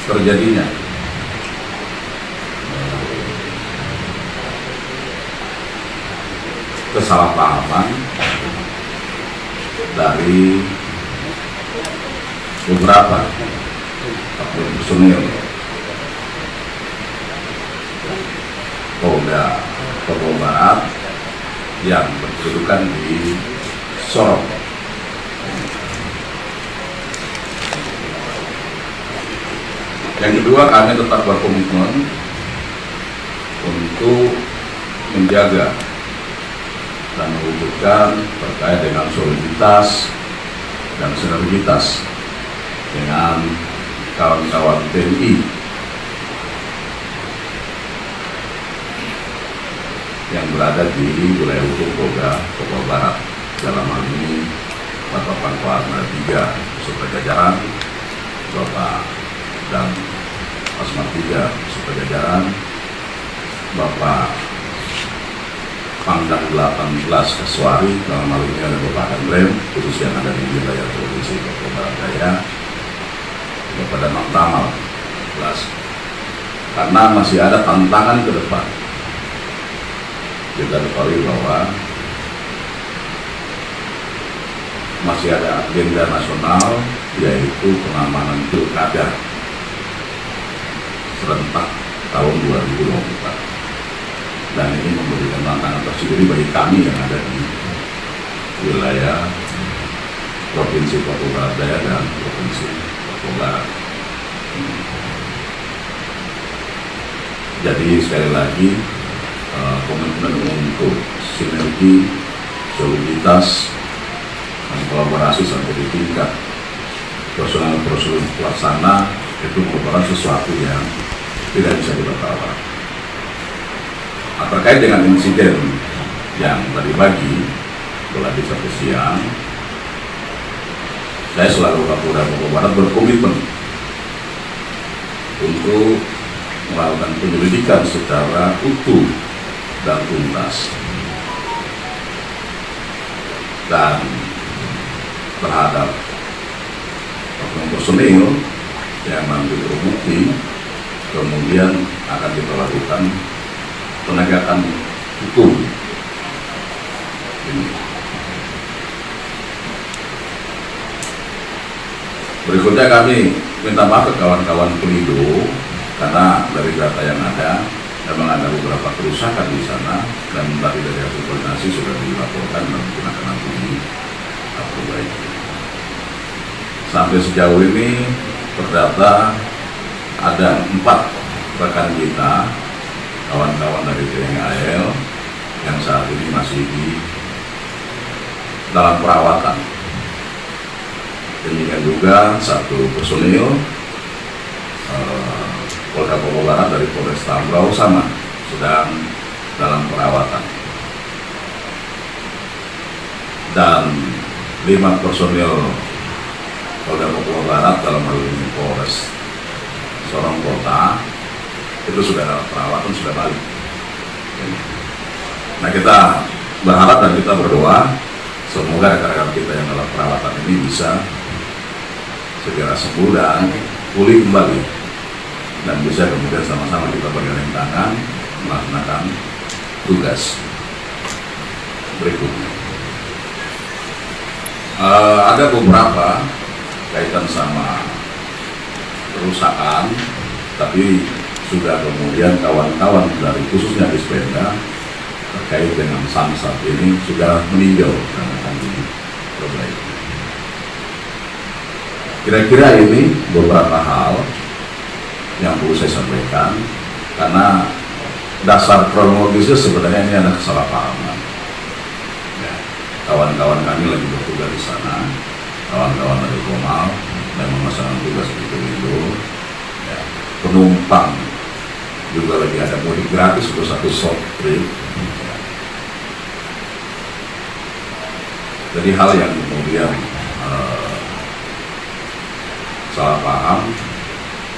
terjadinya kesalahpahaman dari beberapa personil Polda Papua Barat yang berkedudukan di Sorong. Yang kedua, kami tetap berkomitmen untuk menjaga dan mewujudkan terkait dengan soliditas dan sinergitas dengan kawan-kawan TNI yang berada di wilayah hukum Polda Papua Barat. Dalam hal ini Bapak Pangkal 3 beserta jajaran, Bapak dan Pasmar 3 beserta jajaran, Bapak Pangdam 18 Kaswari, dalam hal ini ada Bapak Danrem, khusus yang ada di wilayah Provinsi Papua Barat Daya, Bapak Danang Tamal 11. Karena masih ada tantangan ke depan. Kita ketahui bahwa masih ada agenda nasional, yaitu pengamanan pilkada serentak tahun 2024. Dan ini memberikan tantangan tersendiri bagi kami yang ada di wilayah Provinsi Papua Barat Daya dan Provinsi Papua Barat. Jadi sekali lagi komitmen untuk sinergi, soliditas, dan kolaborasi sampai di tingkat personal pelaksana itu merupakan sesuatu yang tidak bisa kita tawar. Terkait dengan insiden yang tadi pagi, mulai sampai siang, saya selaku Kapolda Papua Barat berkomitmen untuk melakukan penyelidikan secara utuh dan tuntas dan terhadap oknum personil yang nanti terbukti, kemudian akan kita lakukan penegakan hukum. Berikutnya kami minta maaf ke kawan-kawan Pelindo karena dari data yang ada memang ada beberapa kerusakan di sana, dan tadi dari hasil koordinasi sudah dilaporkan dan mungkin akan nanti diperbaiki. Sampai sejauh ini terdata ada 4 rekan kita, kawan-kawan dari TNI AL yang saat ini masih di dalam perawatan. Demikian juga 1 personil Polda Papua Barat dari Polres Tambrau sama sedang dalam perawatan, dan 5 personil Polda Papua Barat dalam hal ini Polres Sorong Kota itu sudah dalam perawatan, sudah balik. Nah, kita berharap dan kita berdoa semoga rekan-rekan kita yang dalam perawatan ini bisa segera sembuh dan pulih kembali, dan bisa kemudian sama-sama kita bergandeng tangan melaksanakan tugas berikutnya. Ada beberapa kaitan sama kerusakan, tapi sudah kemudian kawan-kawan dari khususnya di Dispenda terkait dengan Samsat ini sudah meninjau dan akan diperbaiki. Kira-kira ini beberapa hal yang perlu saya sampaikan, karena dasar kronologisnya sebenarnya ini ada kesalahpahaman. Ya, kawan-kawan kami lagi bertugas di sana, kawan-kawan dari Komal memang melaksanakan tugas di Pelindo. Ya, penumpang juga lagi ada mudik gratis untuk 1 short trip. Ya. Jadi hal yang kemudian salah paham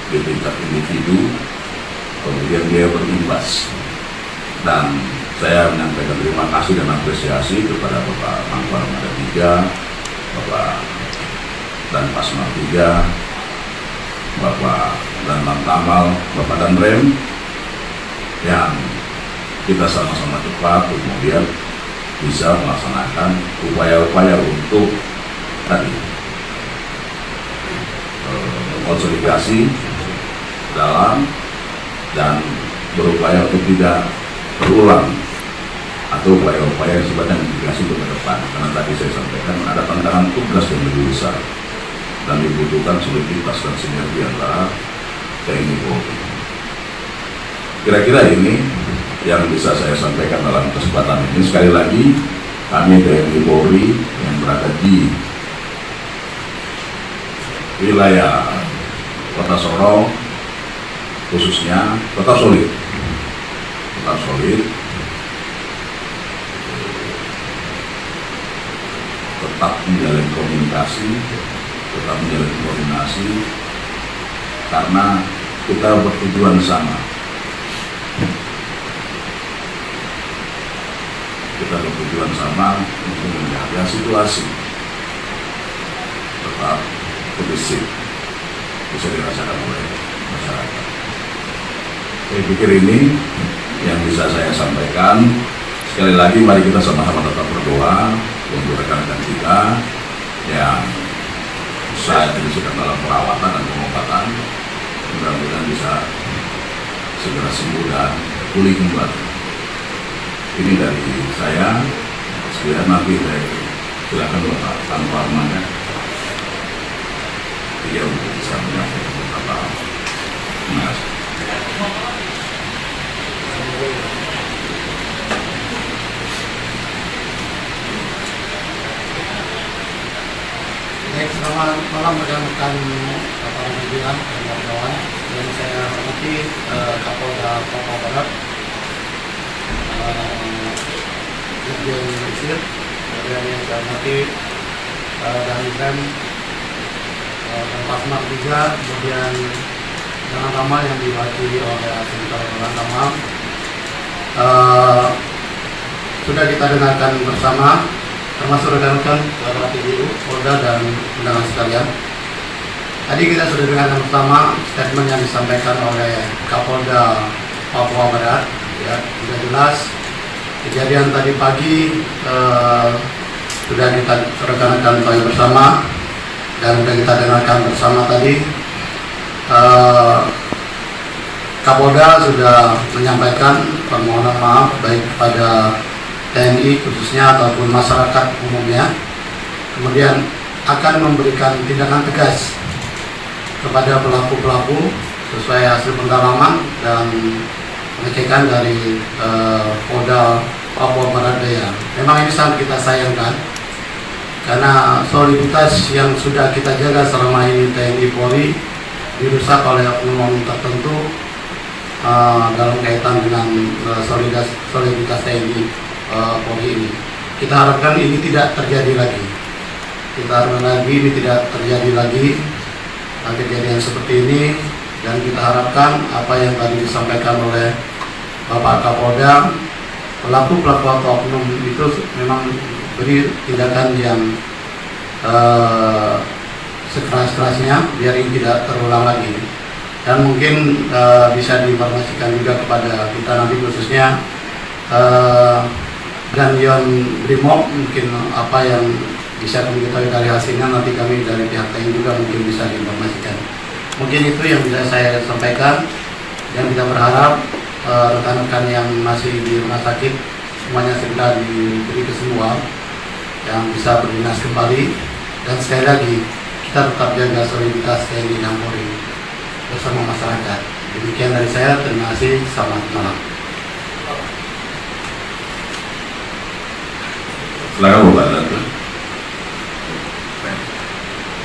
di tingkat individu, kemudian dia berimbas. Dan saya menyampaikan terima kasih dan apresiasi kepada Bapak Mangkuar Mada 3, Bapak dan Pasmar 3, Bapak dan Bang Tamal, Bapak dan Rem, yang kita sama-sama cepat kemudian bisa melaksanakan upaya-upaya untuk tadi konsolidasi dalam dan berupaya untuk tidak berulang atau upaya-upaya yang sifatnya mitigasi untuk ke depan, karena tadi saya sampaikan ada tantangan tugas yang lebih besar dan dibutuhkan soliditas dan sinergi antara TNI Polri. Kira-kira ini yang bisa saya sampaikan dalam kesempatan ini. Sekali lagi, kami TNI Polri yang berada di wilayah Kota Sorong, khususnya tetap solid, tetap menjalin komunikasi, tetap menjalin koordinasi, karena kita bertujuan sama. Kita bertujuan sama untuk menjaga situasi tetap kondusif, bisa dirasakan oleh masyarakat. Saya pikir ini yang bisa saya sampaikan. Sekali lagi mari kita sama-sama tetap berdoa untuk rekan-rekan kita yang saat ini sedang dalam perawatan dan pengobatan. Mudah-mudahan bisa segera sembuh dan pulih kembali. Ini dari saya. Sekian nanti silakan Bapak tanpa armada dia untuk bisa menyampaikan beberapa hal. Terima kasih. Baik, selamat malam rekan-rekan Bapak Pimpinan dan kawan-kawan. Yang saya hormati Kapolda Papua Barat, Dirjen Mesir, kemudian yang saya hormati Danrem dan Pasmar juga, kemudian dengan nama yang diwakili oleh Asintar Lantamal. Sudah kita dengarkan bersama, termasuk rekan-rekan para TGU, Polda dan undangan sekalian. Tadi kita sudah dengarkan bersama statement yang disampaikan oleh Kapolda Papua Barat. Ya, sudah jelas kejadian tadi pagi sudah kita rekan-rekan tahu bersama dan sudah kita dengarkan bersama tadi. Kapolda sudah menyampaikan permohonan maaf baik kepada TNI khususnya ataupun masyarakat umumnya, kemudian akan memberikan tindakan tegas kepada pelaku-pelaku sesuai hasil pendalaman dan pengecekan dari Polda Papua Barat Daya. Memang ini sangat kita sayangkan karena soliditas yang sudah kita jaga selama ini TNI Polri dirusak oleh oknum tertentu dalam kaitan dengan soliditas TNI Polri ini. Kita harapkan ini tidak terjadi lagi. Kita harapkan lagi ini tidak terjadi lagi kejadian seperti ini, dan kita harapkan apa yang tadi disampaikan oleh Bapak Kapolda, pelaku-pelaku atau oknum itu memang beri tindakan yang sekeras-kerasnya biar ini tidak terulang lagi. Dan mungkin bisa diinformasikan juga kepada kita nanti khususnya dan Yon Brimob, mungkin apa yang bisa kami ketahui dari hasilnya nanti kami dari pihak TNI juga mungkin bisa diinformasikan. Mungkin itu yang bisa saya sampaikan, dan kita berharap rekan-rekan yang masih di rumah sakit semuanya segera diberi kesembuhan yang bisa berdinas kembali, dan sekali lagi kita tetap jaga soliditas TNI dan Polri bersama masyarakat. Demikian dari saya, terima kasih, selamat malam. Silakan Bapak Datu.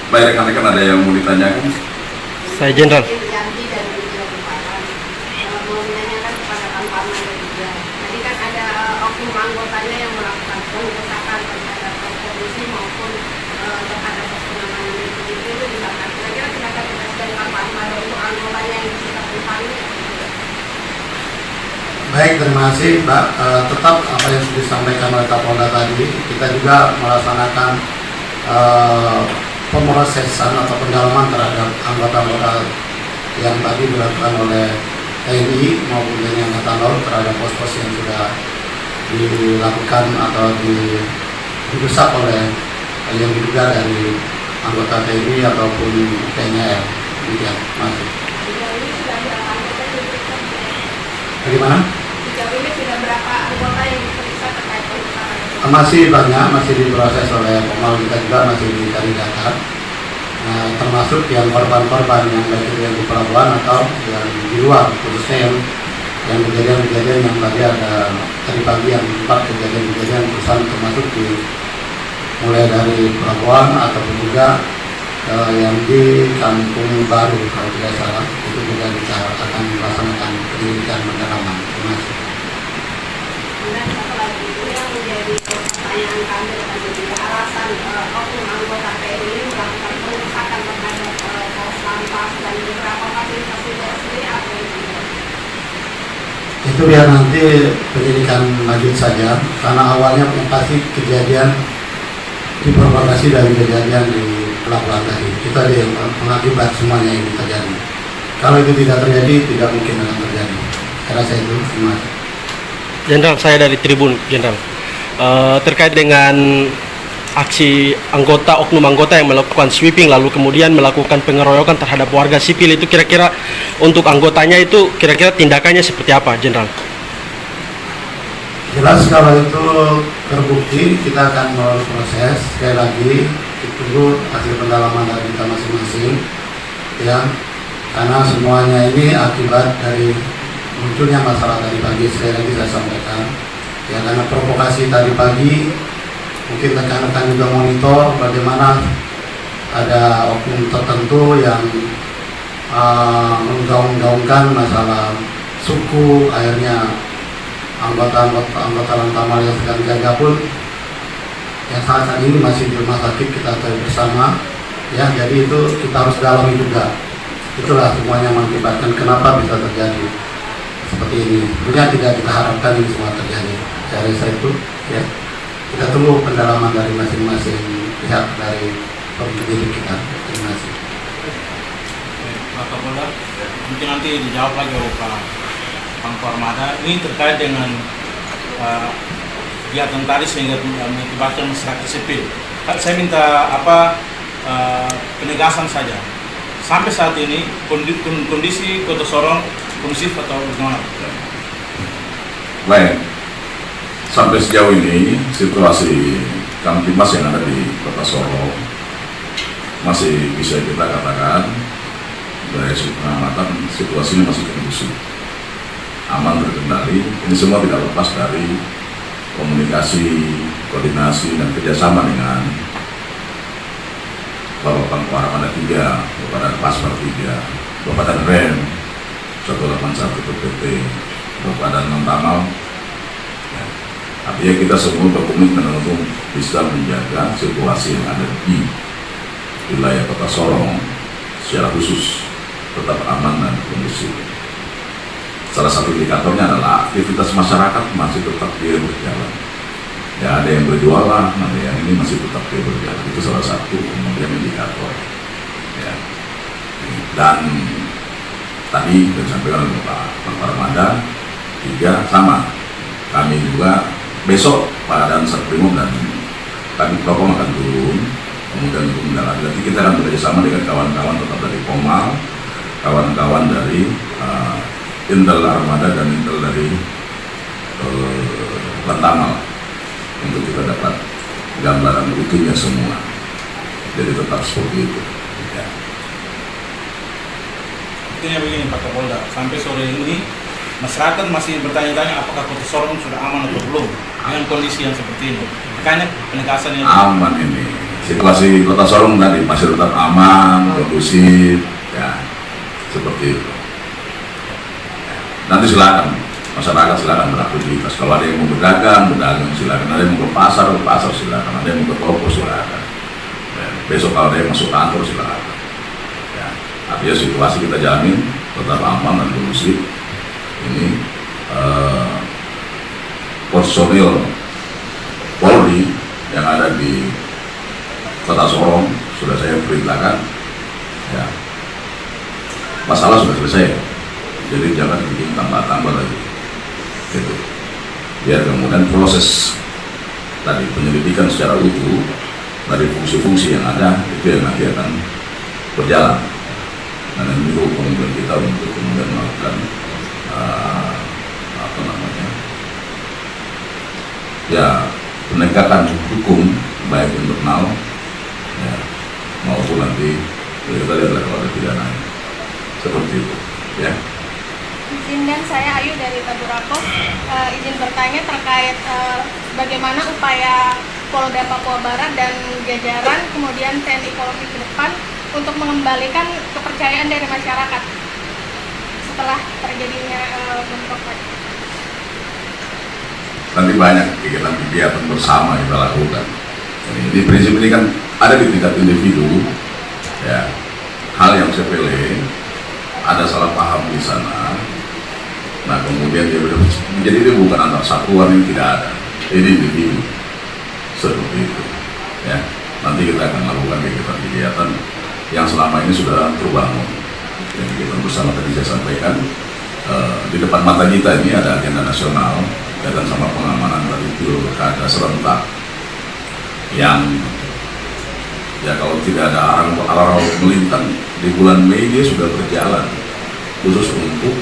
Baik, rekan-rekan ada yang mau ditanyakan? Saya Jenderal. Yanti dari Bidang Barat mau menanyakan kepada Tanpa Armada juga. Tadi kan ada oknum anggotanya yang melakukan pengerusakan terhadap polisi maupun terhadap pengaman itu dibakar. Kira-kira tindakan tegas dari Tanpa Armada untuk anggotanya yang kita dipanggil. Baik, terima kasih Mbak. Tetap apa yang sudah disampaikan oleh Kapolda tadi, kita juga melaksanakan pemrosesan atau pendalaman terhadap anggota-anggota yang tadi dilakukan oleh TNI maupun TNI Angkatan Laut terhadap pos-pos yang sudah dilakukan atau dirusak oleh yang diduga dari anggota TNI ataupun TNI AL. Demikian, masih. Bagaimana? Sejauh ini sudah berapa anggota yang diperiksa terkait pengerusakan? Masih banyak, masih diproses oleh Pomal, kita juga masih dicari data. Nah, termasuk yang korban-korban yang baik yang di pelabuhan atau yang di luar, khususnya yang kejadian-kejadian yang tadi ada tadi pagi yang 4 kejadian-kejadian perusahaan, termasuk mulai dari pelabuhan ataupun juga yang di Kampung Baru kalau tidak salah, itu juga kita akan melaksanakan penyelidikan pendalaman. Terima kasih. Dan satu lagi itu yang menjadi jadi pertanyaan kami tadi juga alasan oknum anggota TNI melakukan pengerusakan terhadap pos lantas dan beberapa fasilitas negara sendiri apa yang tidak? Itu biar nanti penyidikan lanjut saja, karena awalnya pasti kejadian diprovokasi dari kejadian di pelabuhan tadi. Itu ada yang mengakibat semuanya ini terjadi. Kalau itu tidak terjadi, tidak mungkin akan terjadi. Saya rasa itu semua. Jenderal, saya dari Tribun, Jenderal. Terkait dengan aksi oknum anggota yang melakukan sweeping lalu kemudian melakukan pengeroyokan terhadap warga sipil, itu kira-kira untuk anggotanya itu kira-kira tindakannya seperti apa, Jenderal? Jelas kalau itu terbukti kita akan melalui proses. Sekali lagi ditunggu hasil pendalaman dari kita masing-masing, ya, karena semuanya ini akibat dari munculnya masalah tadi pagi. Sekali lagi saya sampaikan, ya, karena provokasi tadi pagi, mungkin rekan-rekan juga monitor bagaimana ada oknum tertentu yang menggaung-gaungkan masalah suku. Akhirnya anggota Lantamal yang sedang jaga pun yang saat ini masih di rumah sakit, kita tahu bersama, ya. Jadi itu kita harus dalami juga. Itulah semuanya mengakibatkan kenapa bisa terjadi seperti ini. Tentunya tidak kita harapkan ini semua terjadi. Saya rasa itu, ya. Kita tunggu pendalaman dari masing-masing pihak dari penyidik kita. Terima kasih. Pak Kapolda, mungkin nanti dijawab lagi oleh Pak Armada. Ini terkait dengan kegiatan tadi sehingga mengakibatkan masyarakat sipil. Saya minta penegasan saja. Sampai saat ini kondisi Kota Sorong kondusif atau bagaimana? Baik, sampai sejauh ini situasi Kamtimas yang ada di Kota Sorong masih bisa kita katakan dari pengamatan situasinya masih kondusif, aman, terkendali. Ini semua tidak lepas dari komunikasi, koordinasi, dan kerjasama dengan Bapak Pangkor Armada 3, Bapak Paspar 3, Bapak dan Rem 181 PT, Bapak dan Lantamal. Ya. Artinya kita semua berkomitmen untuk bisa menjaga situasi yang ada di wilayah Kota Sorong secara khusus tetap aman dan kondusif. Salah satu indikatornya adalah aktivitas masyarakat masih tetap dia berjalan. Ya, ada yang berjualan, ada yang ini masih tetap dia berjalan. Itu salah satu kemudian indikator. Ya. Dan tadi disampaikan oleh Pak Armada 3 sama. Kami juga besok Pak Dan Satrimo dan kami Propam akan turun, kemudian untuk mendalam. Jadi kita akan bekerjasama dengan kawan-kawan tetap dari Pomal, kawan-kawan dari Intel Armada dan Intel dari Lantamal untuk kita dapat gambaran utuhnya semua. Jadi tetap seperti itu. Ya. Intinya begini Pak Kapolda, sampai sore ini masyarakat masih bertanya-tanya apakah Kota Sorong sudah aman atau belum dengan kondisi yang seperti ini. Makanya penegasannya Aman ini. Situasi Kota Sorong tadi masih tetap aman, kondusif, ya seperti itu. Nanti silakan masyarakat silakan beraktivitas. Kalau ada yang mau berdagang silakan. Ada yang mau ke pasar silakan. Ada yang mau ke toko silakan. Ya, besok kalau ada yang masuk kantor silakan. Ya, artinya situasi kita jamin tetap aman dan kondusif. Ini personil Polri yang ada di Kota Sorong sudah saya perintahkan. Ya, masalah sudah selesai. Jadi jangan bikin tambah-tambah lagi. Gitu. Biar kemudian proses tadi penyelidikan secara utuh dari fungsi-fungsi yang ada itu yang nanti akan berjalan. Dan ini komitmen kita untuk kemudian melakukan ya penegakan hukum baik internal ya, maupun nanti kita lihat kalau ada pidana seperti itu ya. Izin dan saya Ayu dari Taburapo, izin bertanya terkait bagaimana upaya Polda Papua Barat dan jajaran kemudian TNI Polri ke depan untuk mengembalikan kepercayaan dari masyarakat setelah terjadinya bentrok tadi. nanti banyak kegiatan-kegiatan bersama kita lakukan. Jadi prinsip ini kan ada di tingkat individu, ya, hal yang sepele, ada salah paham di sana. Nah kemudian dia jadi dia bukan antar satuan yang tidak ada, ini individu seperti itu, ya. Nanti kita akan melakukan kegiatan-kegiatan yang selama ini sudah terbangun. Yang kita bersama tadi saya sampaikan, di depan mata kita ini ada agenda nasional kaitan sama pengamanan dari pilkada serentak yang ya kalau tidak ada arah melintang di bulan Mei dia sudah berjalan khusus untuk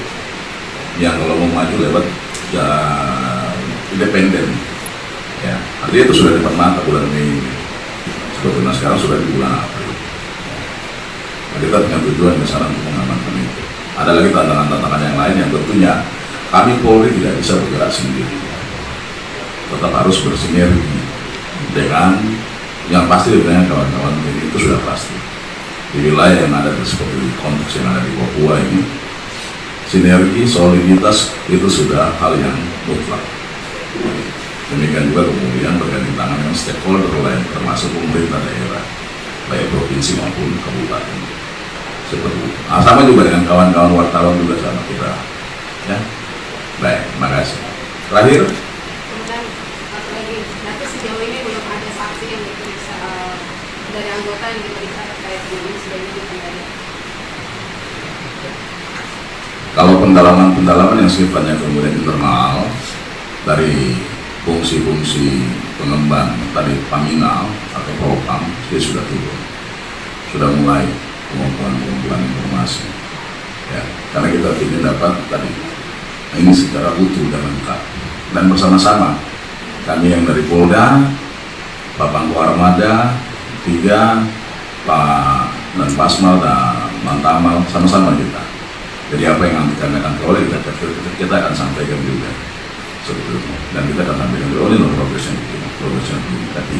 yang kalau mau maju lewat independen, ya artinya itu sudah di depan mata bulan Mei ini. Sebetulnya sekarang sudah di bulan April. Nah, kita punya tujuan besar untuk mengamankan itu. Ada lagi tantangan-tantangan yang lain yang tentunya kami Polri tidak bisa bergerak sendiri, tetap harus bersinergi dengan yang pasti dengan kawan-kawan ini, itu sudah pasti. Di wilayah yang ada seperti konteks yang ada di Papua ini, sinergi, soliditas itu sudah hal yang mutlak. Demikian juga kemudian berganding tangan dengan stakeholder lain termasuk pemerintah daerah, baik provinsi maupun kabupaten. Seperti itu. Nah, sama juga dengan kawan-kawan wartawan juga sama kita. Ya, baik, terima kasih. Terakhir. Kemudian satu lagi, nanti sejauh ini belum ada saksi yang diperiksa dari anggota yang diperiksa terkait dengan insiden ini sebenarnya. Kalau pendalaman yang sifatnya kemudian internal dari fungsi-fungsi pengemban tadi Paminal atau Propam, dia sudah turun, sudah mulai pengumpulan informasi, ya, karena kita ingin dapat tadi ini secara utuh dan lengkap dan bersama-sama kami yang dari Polda, Pak Pangku Armada, 3, Pak dan Pasmal dan Mantamal, sama-sama kita. Jadi apa yang nanti kami akan peroleh kita akan sampaikan juga seperti itu. Dan kita akan sampaikan juga oleh progresnya tapi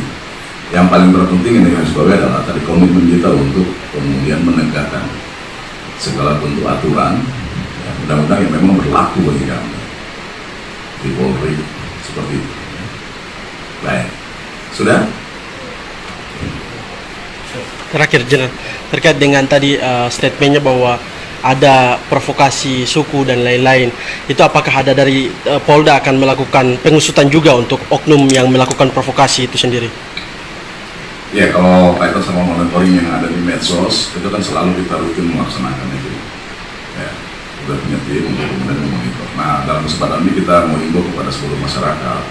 yang paling terpenting ini yang sebabnya adalah tadi komitmen kita untuk kemudian menegakkan segala bentuk aturan, ya, undang-undang yang memang berlaku bagi kami di Polri seperti itu. Baik, sudah. Terakhir Jenderal, terkait dengan tadi statementnya bahwa ada provokasi suku dan lain-lain, itu apakah ada dari Polda akan melakukan pengusutan juga untuk oknum yang melakukan provokasi itu sendiri? Ya, kalau kaitan sama monitoring yang ada di medsos itu kan selalu kita rutin melaksanakan itu, ya, sudah punya tim untuk kemudian memonitor. Nah, dalam kesempatan ini kita mengimbau kepada seluruh masyarakat,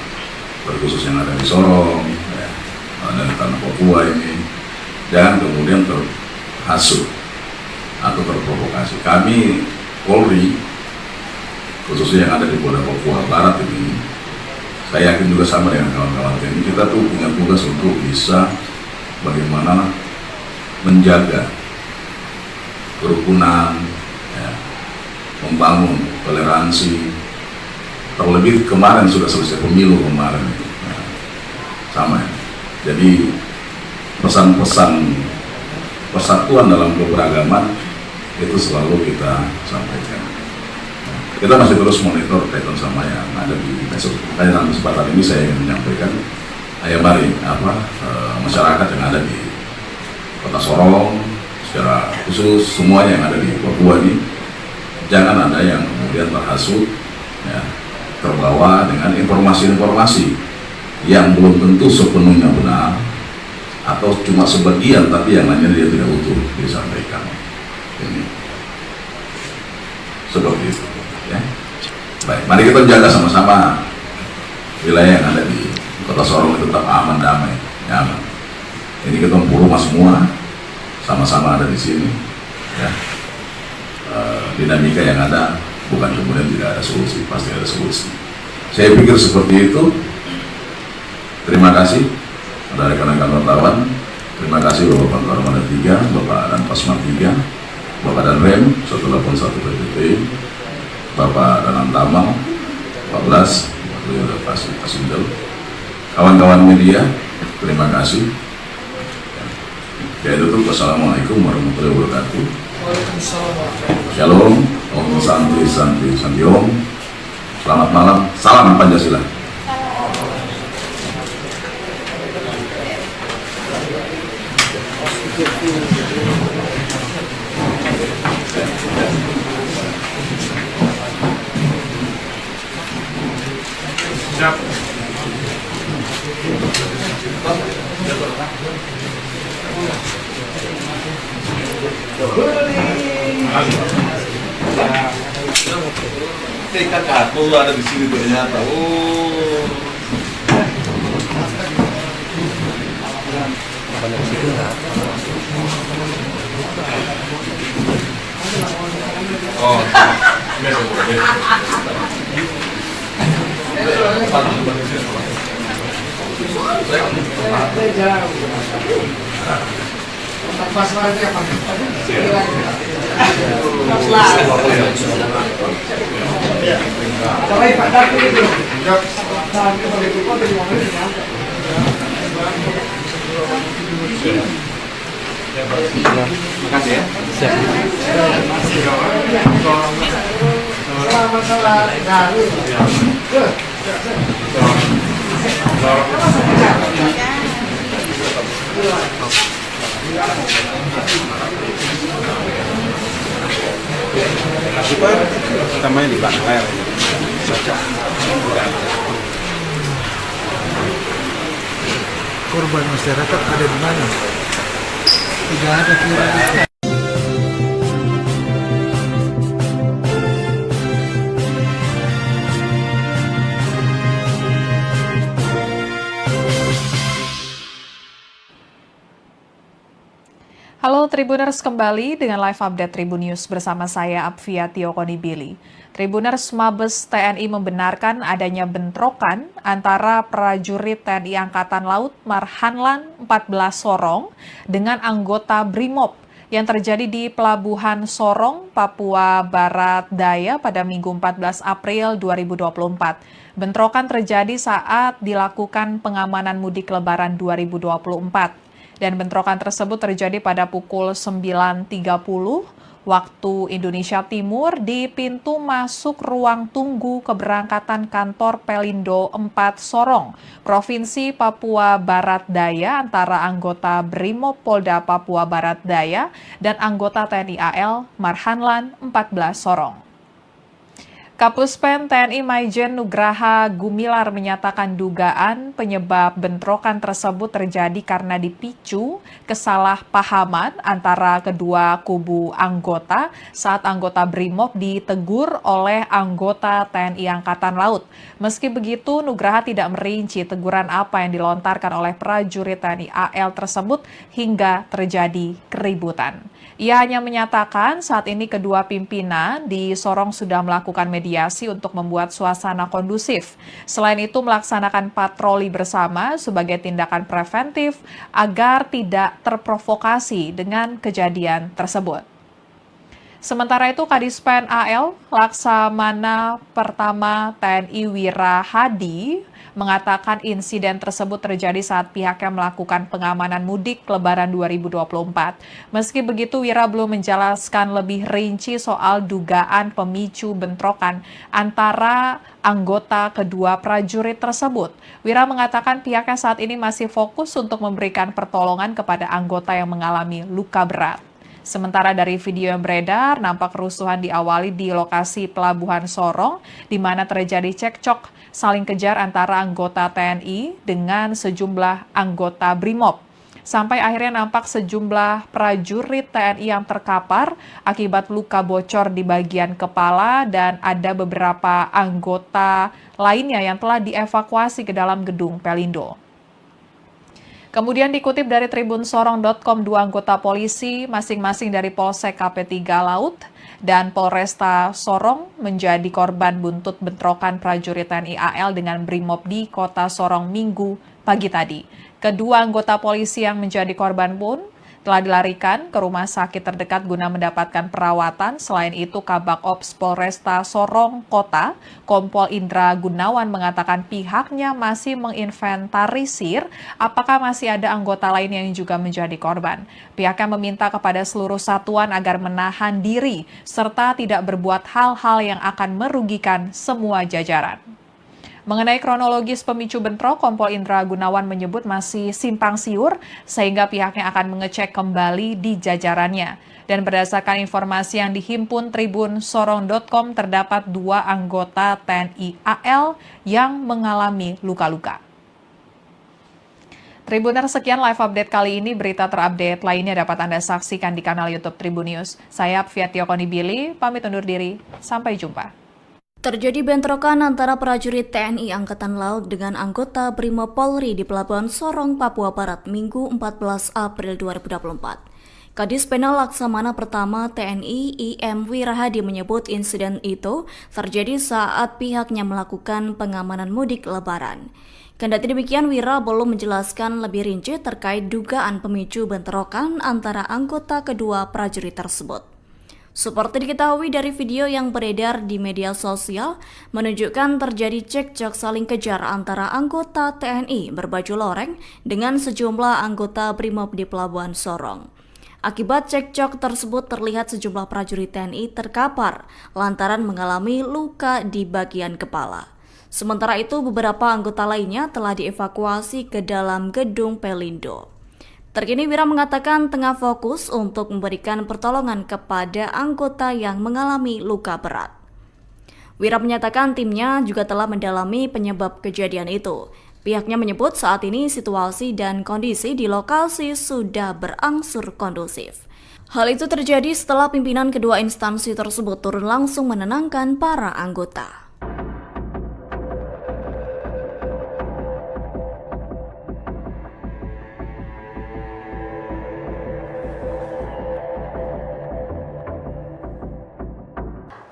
terkhusus yang ada di Sorong, ya, dan di tanah Papua ini, jangan kemudian terhasut atau terprovokasi. Kami Polri, khususnya yang ada di Polda Papua Barat ini, saya yakin juga sama dengan kawan-kawan ini, kita tuh punya tugas untuk bisa bagaimana menjaga kerukunan, ya, membangun toleransi. Terlebih kemarin sudah selesai pemilu kemarin, ya, sama ya. Jadi pesan-pesan persatuan dalam keberagaman itu selalu kita sampaikan. Kita masih terus monitor kaitan sama yang ada di medsos. Dalam kesempatan ini saya ingin menyampaikan, ayo mari masyarakat yang ada di Kota Sorong secara khusus semuanya yang ada di Papua ini jangan ada yang kemudian terhasut, ya, terbawa dengan informasi-informasi yang belum tentu sepenuhnya benar atau cuma sebagian tapi yang lainnya dia tidak utuh disampaikan. Ini seperti itu, ya. Baik, mari kita jaga sama-sama wilayah yang ada di Kota Sorong itu tetap aman, damai, nyaman. Ini kita rumah semua sama-sama ada di sini, ya. Dinamika yang ada bukan kemudian tidak ada solusi, pasti ada solusi. Saya pikir seperti itu. Terima kasih ada rekan-rekan wartawan. Terima kasih Bapak Pangku Armada 3, Bapak dan Pasmal 3, Bapak dan Rem 181 PPT, Bapak dan Antamal 14, beliau dan Pasindel. Kawan-kawan media, terima kasih. Ya, itu wassalamualaikum warahmatullahi wabarakatuh. Shalom, Om Santi Santi Santi Om. Selamat malam, salam Pancasila. Tekad aku ada di sini ternyata. Oh. Oh. Makasih ya. Tamanya di belakang layar. Korban masyarakat ada di mana? Tidak ada kira. Halo Tribuners, kembali dengan live update Tribun News bersama saya Apvia Tiokonibili. Tribuners, Mabes TNI membenarkan adanya bentrokan antara prajurit TNI Angkatan Laut Marhanlan 14 Sorong dengan anggota BRIMOB yang terjadi di Pelabuhan Sorong, Papua Barat Daya pada Minggu 14 April 2024. Bentrokan terjadi saat dilakukan pengamanan mudik Lebaran 2024. Dan bentrokan tersebut terjadi pada pukul 9.30 waktu Indonesia Timur di pintu masuk ruang tunggu keberangkatan kantor Pelindo 4 Sorong, Provinsi Papua Barat Daya antara anggota BRIMOB Polda Papua Barat Daya dan anggota TNI AL Marhanlan 14 Sorong. Kapuspen TNI Maijen Nugraha Gumilar menyatakan dugaan penyebab bentrokan tersebut terjadi karena dipicu kesalahpahaman antara kedua kubu anggota saat anggota BRIMOB ditegur oleh anggota TNI Angkatan Laut. Meski begitu, Nugraha tidak merinci teguran apa yang dilontarkan oleh prajurit TNI AL tersebut hingga terjadi keributan. Ia hanya menyatakan saat ini kedua pimpinan di Sorong sudah melakukan mediasi untuk membuat suasana kondusif. Selain itu melaksanakan patroli bersama sebagai tindakan preventif agar tidak terprovokasi dengan kejadian tersebut. Sementara itu, Kadispen AL Laksamana Pertama TNI Wira Hadi mengatakan insiden tersebut terjadi saat pihaknya melakukan pengamanan mudik Lebaran 2024. Meski begitu, Wira belum menjelaskan lebih rinci soal dugaan pemicu bentrokan antara anggota kedua prajurit tersebut. Wira mengatakan pihaknya saat ini masih fokus untuk memberikan pertolongan kepada anggota yang mengalami luka berat. Sementara dari video yang beredar, nampak kerusuhan diawali di lokasi Pelabuhan Sorong, di mana terjadi cekcok saling kejar antara anggota TNI dengan sejumlah anggota BRIMOB. Sampai akhirnya nampak sejumlah prajurit TNI yang terkapar akibat luka bocor di bagian kepala dan ada beberapa anggota lainnya yang telah dievakuasi ke dalam gedung Pelindo. Kemudian dikutip dari tribunsorong.com, dua anggota polisi masing-masing dari Polsek KP3 Laut dan Polresta Sorong menjadi korban buntut bentrokan prajurit TNI AL dengan BRIMOB di Kota Sorong Minggu pagi tadi. Kedua anggota polisi yang menjadi korban pun telah dilarikan ke rumah sakit terdekat guna mendapatkan perawatan. Selain itu, Kabak Ops Polresta Sorong Kota, Kompol Indra Gunawan mengatakan pihaknya masih menginventarisir apakah masih ada anggota lain yang juga menjadi korban. Pihaknya meminta kepada seluruh satuan agar menahan diri serta tidak berbuat hal-hal yang akan merugikan semua jajaran. Mengenai kronologis pemicu bentrok, Kompol Indra Gunawan menyebut masih simpang siur sehingga pihaknya akan mengecek kembali di jajarannya. Dan berdasarkan informasi yang dihimpun Tribun Sorong.com, terdapat 2 anggota TNI AL yang mengalami luka-luka. Tribuner, sekian live update kali ini. Berita terupdate lainnya dapat Anda saksikan di kanal YouTube Tribun News. Saya Fiatio Konibili, pamit undur diri. Sampai jumpa. Terjadi bentrokan antara prajurit TNI Angkatan Laut dengan anggota Brimob Polri di Pelabuhan Sorong, Papua Barat, Minggu 14 April 2024. Kadis Penal Laksamana Pertama TNI IM Wirahadi menyebut insiden itu terjadi saat pihaknya melakukan pengamanan mudik Lebaran. Kendati demikian, Wira belum menjelaskan lebih rinci terkait dugaan pemicu bentrokan antara anggota kedua prajurit tersebut. Seperti diketahui dari video yang beredar di media sosial, menunjukkan terjadi cekcok saling kejar antara anggota TNI berbaju loreng dengan sejumlah anggota Brimob di Pelabuhan Sorong. Akibat cekcok tersebut terlihat sejumlah prajurit TNI terkapar lantaran mengalami luka di bagian kepala. Sementara itu, beberapa anggota lainnya telah dievakuasi ke dalam gedung Pelindo. Terkini Wira mengatakan tengah fokus untuk memberikan pertolongan kepada anggota yang mengalami luka berat. Wira menyatakan timnya juga telah mendalami penyebab kejadian itu. Pihaknya menyebut saat ini situasi dan kondisi di lokasi sudah berangsur kondusif. Hal itu terjadi setelah pimpinan kedua instansi tersebut turun langsung menenangkan para anggota.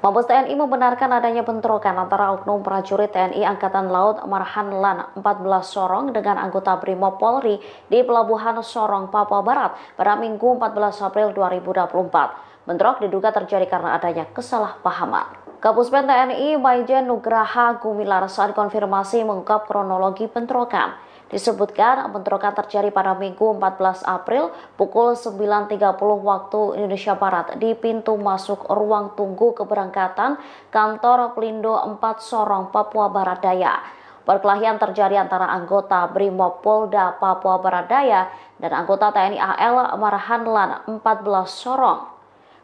Mabes TNI membenarkan adanya bentrokan antara oknum prajurit TNI Angkatan Laut Marhan Lan 14 Sorong dengan anggota Brimob Polri di Pelabuhan Sorong, Papua Barat pada Minggu 14 April 2024. Bentrok diduga terjadi karena adanya kesalahpahaman. Kapuspen TNI Maijen Nugraha Gumilar saat konfirmasi mengungkap kronologi bentrokan. Disebutkan bentrokan terjadi pada Minggu 14 April pukul 9.30 waktu Indonesia Barat di pintu masuk ruang tunggu keberangkatan kantor Pelindo 4 Sorong, Papua Barat Daya. Perkelahian terjadi antara anggota Brimob Polda Papua Barat Daya dan anggota TNI AL Marhan Lan 14 Sorong.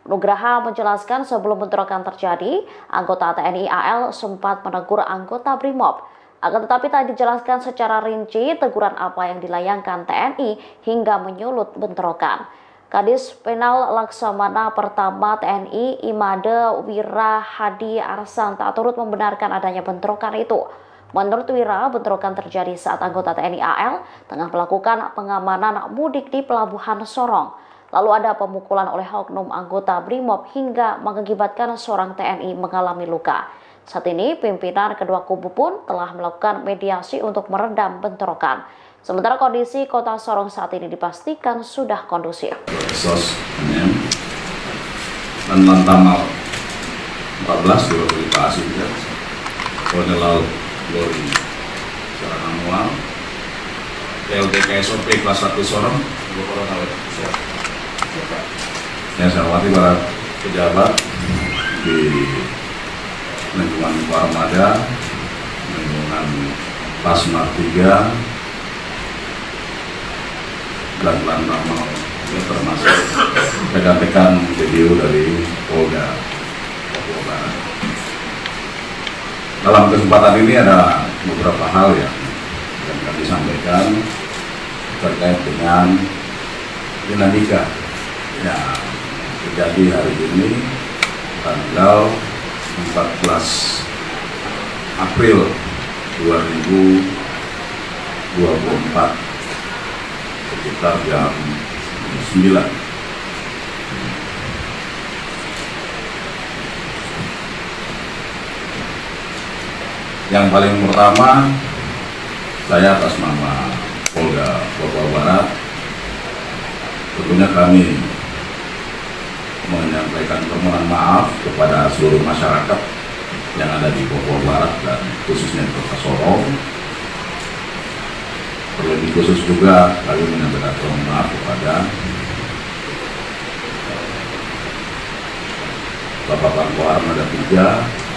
Nugraha menjelaskan sebelum bentrokan terjadi, anggota TNI AL sempat menegur anggota Brimob. Akan tetapi tak dijelaskan secara rinci teguran apa yang dilayangkan TNI hingga menyulut bentrokan. Kadis Penal Laksamana Pertama TNI Imade Wirahadi Arsan tak turut membenarkan adanya bentrokan itu. Menurut Wira, bentrokan terjadi saat anggota TNI AL tengah melakukan pengamanan mudik di Pelabuhan Sorong. Lalu ada pemukulan oleh oknum anggota Brimob hingga mengakibatkan seorang TNI mengalami luka. Saat ini, pimpinan kedua kubu pun telah melakukan mediasi untuk meredam bentrokan. Sementara kondisi kota Sorong saat ini dipastikan sudah kondusif. SOS NM dan Lantamal 14 diklarifikasi ya. Kolonel Laut Lori secara manual. PLTK SOP kelas 1 Sorong. Ya, saya hormati para pejabat di lingkungan Warmada, lingkungan Pasmar 3, dan Lantamal, ya, termasuk rekan-rekan video dari Polda Papua Barat. Dalam kesempatan ini ada beberapa hal yang kami sampaikan terkait dengan dinamika yang terjadi hari ini tanggal 14 April 2024 sekitar jam 9. Yang paling pertama, saya atas nama Polda Papua Barat tentunya kami menyampaikan permohonan maaf kepada seluruh masyarakat yang ada di Papua Barat dan khususnya di Kota Sorong. Terlebih khusus juga kami menyampaikan permohonan maaf kepada Bapak Pangko Armada 3,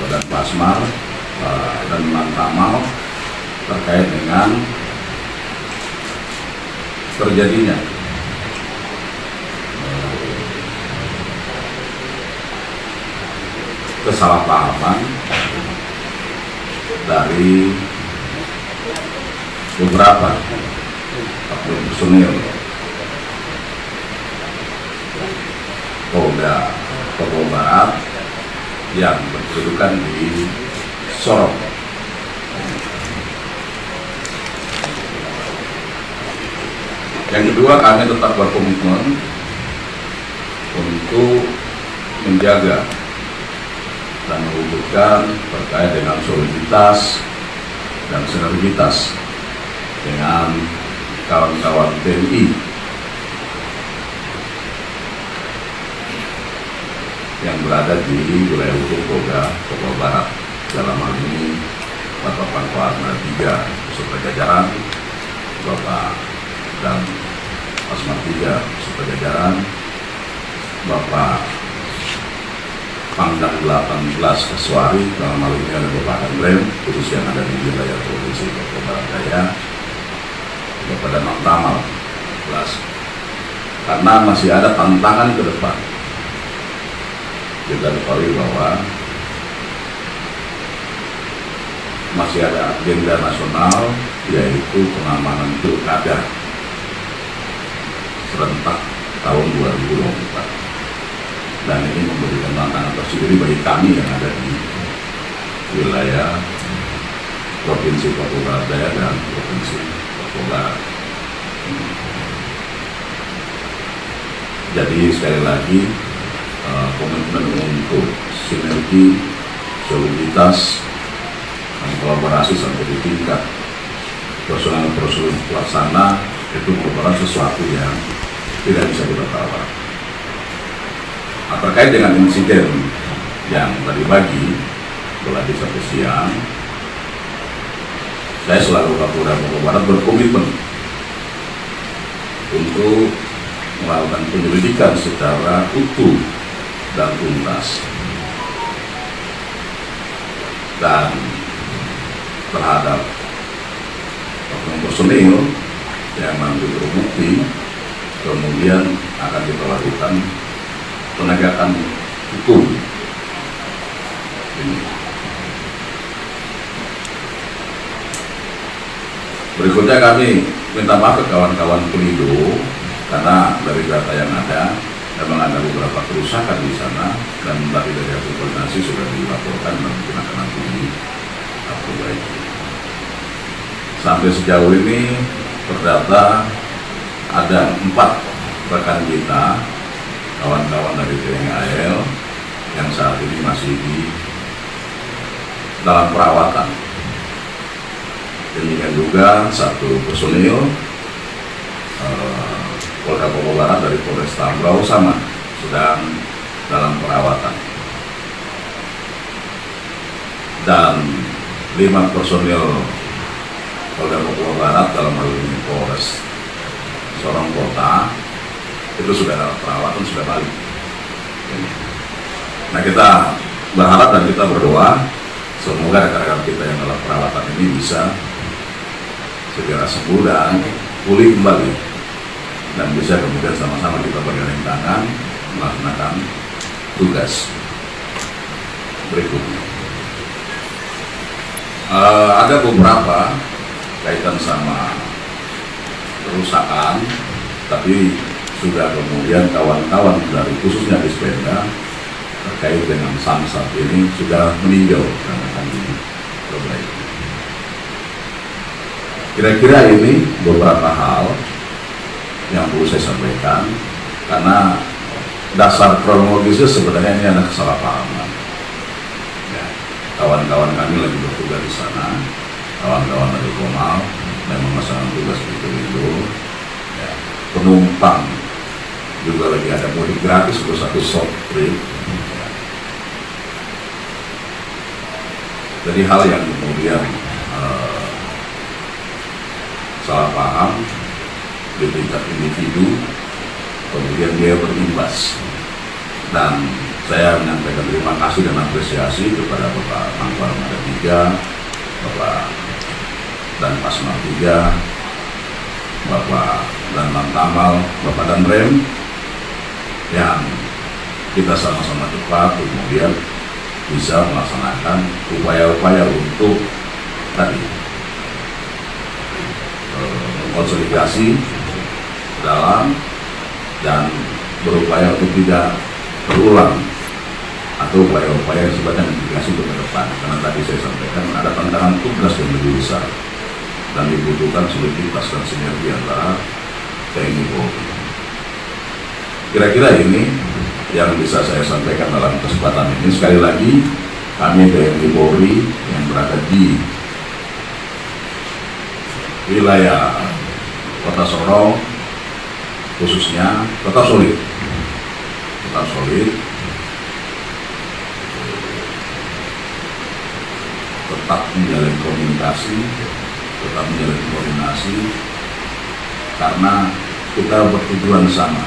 Badan Pasmar, dan Mantamal terkait dengan terjadinya kesalahpahaman dari beberapa oknum personil Polda Papua Barat yang berkedudukan di Sorong. Yang kedua, kami tetap berkomitmen untuk menjaga dan mewujudkan terkait dengan soliditas dan sinergitas dengan kawan-kawan TNI yang berada di wilayah hukum Polda Papua Barat, dalam hal ini Bapak Pangkal 3 beserta jajaran, Bapak dan Asma 3 beserta jajaran, Bapak Pangdam 18 Kaswari, dalam hal ini ada Bapak Andrem, khusus yang ada di wilayah Provinsi Papua Barat Daya, Bapak Danang Tamal 11, karena masih ada tantangan ke depan. Kita ketahui bahwa masih ada agenda nasional, yaitu pengamanan pilkada serentak tahun 2024, dan ini memberikan tantangan tersendiri bagi kami yang ada di wilayah Provinsi Papua Barat Daya dan Provinsi Papua Barat. Jadi sekali lagi, komitmen untuk sinergi, soliditas, dan kolaborasi sampai di tingkat personal pelaksana itu merupakan sesuatu yang tidak bisa kita tawar. Nah, terkait dengan insiden yang tadi pagi, tadi sampai siang, saya selaku Kapolda Papua Barat berkomitmen untuk melakukan penyelidikan secara utuh dan tuntas, dan terhadap oknum personil yang mampu terbukti, kemudian akan kita lakukan penegakan hukum. Berikutnya kami minta maaf ke kawan-kawan Pelindo, karena dari data yang ada memang ada beberapa kerusakan di sana, dan dari hasil koordinasi sudah dilaporkan dan mungkin akan nanti diperbaiki. Sampai sejauh ini terdata ada 4 rekan kita, kawan-kawan dari TNI AL, yang saat ini masih di dalam perawatan. Demikian juga 1 personil Polda Papua Barat dari Polres Tambrau sama sedang dalam perawatan, dan 5 personil Polda Papua Barat dalam hal ini Polres Sorong Kota itu sudah dalam perawatan, sudah balik. Nah, kita berharap dan kita berdoa semoga rekan-rekan kita yang dalam perawatan ini bisa segera sembuh dan pulih kembali, dan bisa kemudian sama-sama kita bergandeng tangan melaksanakan tugas berikutnya. Ada beberapa kaitan sama kerusakan, tapi sudah kemudian kawan-kawan dari khususnya di Spenda terkait dengan Samsat ini sudah meninjau dan akan diperbaiki. Kira-kira ini beberapa hal yang perlu saya sampaikan, karena dasar kronologisnya sebenarnya ini ada kesalahpahaman. Ya, kawan-kawan kami lagi bertugas di sana, kawan-kawan dari Komal memang melaksanakan tugas di Pelindo. Ya, penumpang juga lagi ada mudik gratis untuk 1 short trip. Ya. Jadi hal yang kemudian salah paham di tingkat individu, kemudian dia berimbas, dan saya menyampaikan terima kasih dan apresiasi kepada Bapak Mangku Armada 3, Bapak dan Pasmar 3, Bapak dan Lantamal, Bapak dan Rem, yang kita sama-sama cepat kemudian bisa melaksanakan upaya-upaya untuk tadi konsolidasi dalam dan berupaya untuk tidak berulang atau upaya-upaya yang sifatnya mitigasi untuk ke depan, karena tadi saya sampaikan ada tantangan tugas yang lebih besar dan dibutuhkan soliditas dan sinergi antara TNI Polri. Kira-kira ini yang bisa saya sampaikan dalam kesempatan ini. Sekali lagi, kami TNI Polri yang berada di wilayah Kota Sorong khususnya tetap solid, tetap menjalin komunikasi, tetap menjalin koordinasi, karena kita bertujuan sama.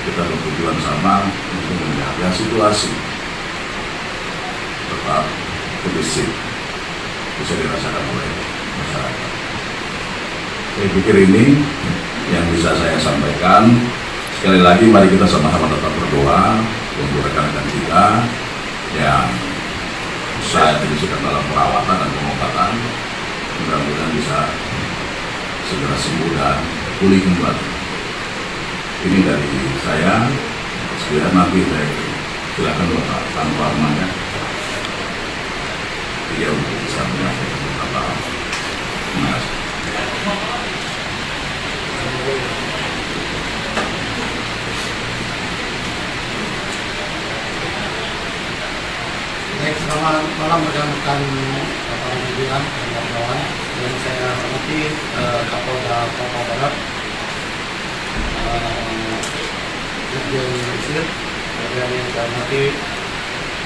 Kita bertujuan sama untuk menjaga situasi tetap kondusif, bisa dirasakan oleh masyarakat. Saya pikir ini yang bisa saya sampaikan. Sekali lagi, mari kita sama-sama tetap berdoa untuk rekan-rekan kita yang saat ini sedang dalam perawatan dan pengobatan. Mudah-mudahan bisa segera sembuh dan pulih kembali. Ini dari saya. Sekian, nanti saya silakan Bapak Mangku Armada dia untuk bisa menyampaikan beberapa. Terima kasih. Baik, selamat malam rekan-rekan Bapak Pimpinan dan kawan-kawan. Yang saya hormati Kapolda Papua Barat, Dirjen Sir, kemudian yang saya hormati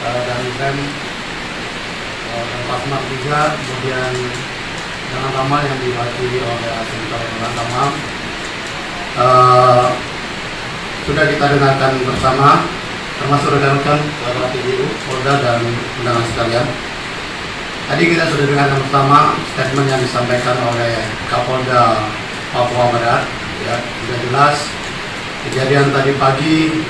dan Rem dan Pasmar 3, kemudian dengan nama yang diwakili oleh Asintal Lantamal. Sudah kita dengarkan bersama, termasuk rekan-rekan Bapak TNI, Polda dan undangan sekalian. Tadi kita sudah dengarkan bersama statement yang disampaikan oleh Kapolda Papua Barat. Ya, sudah jelas kejadian tadi pagi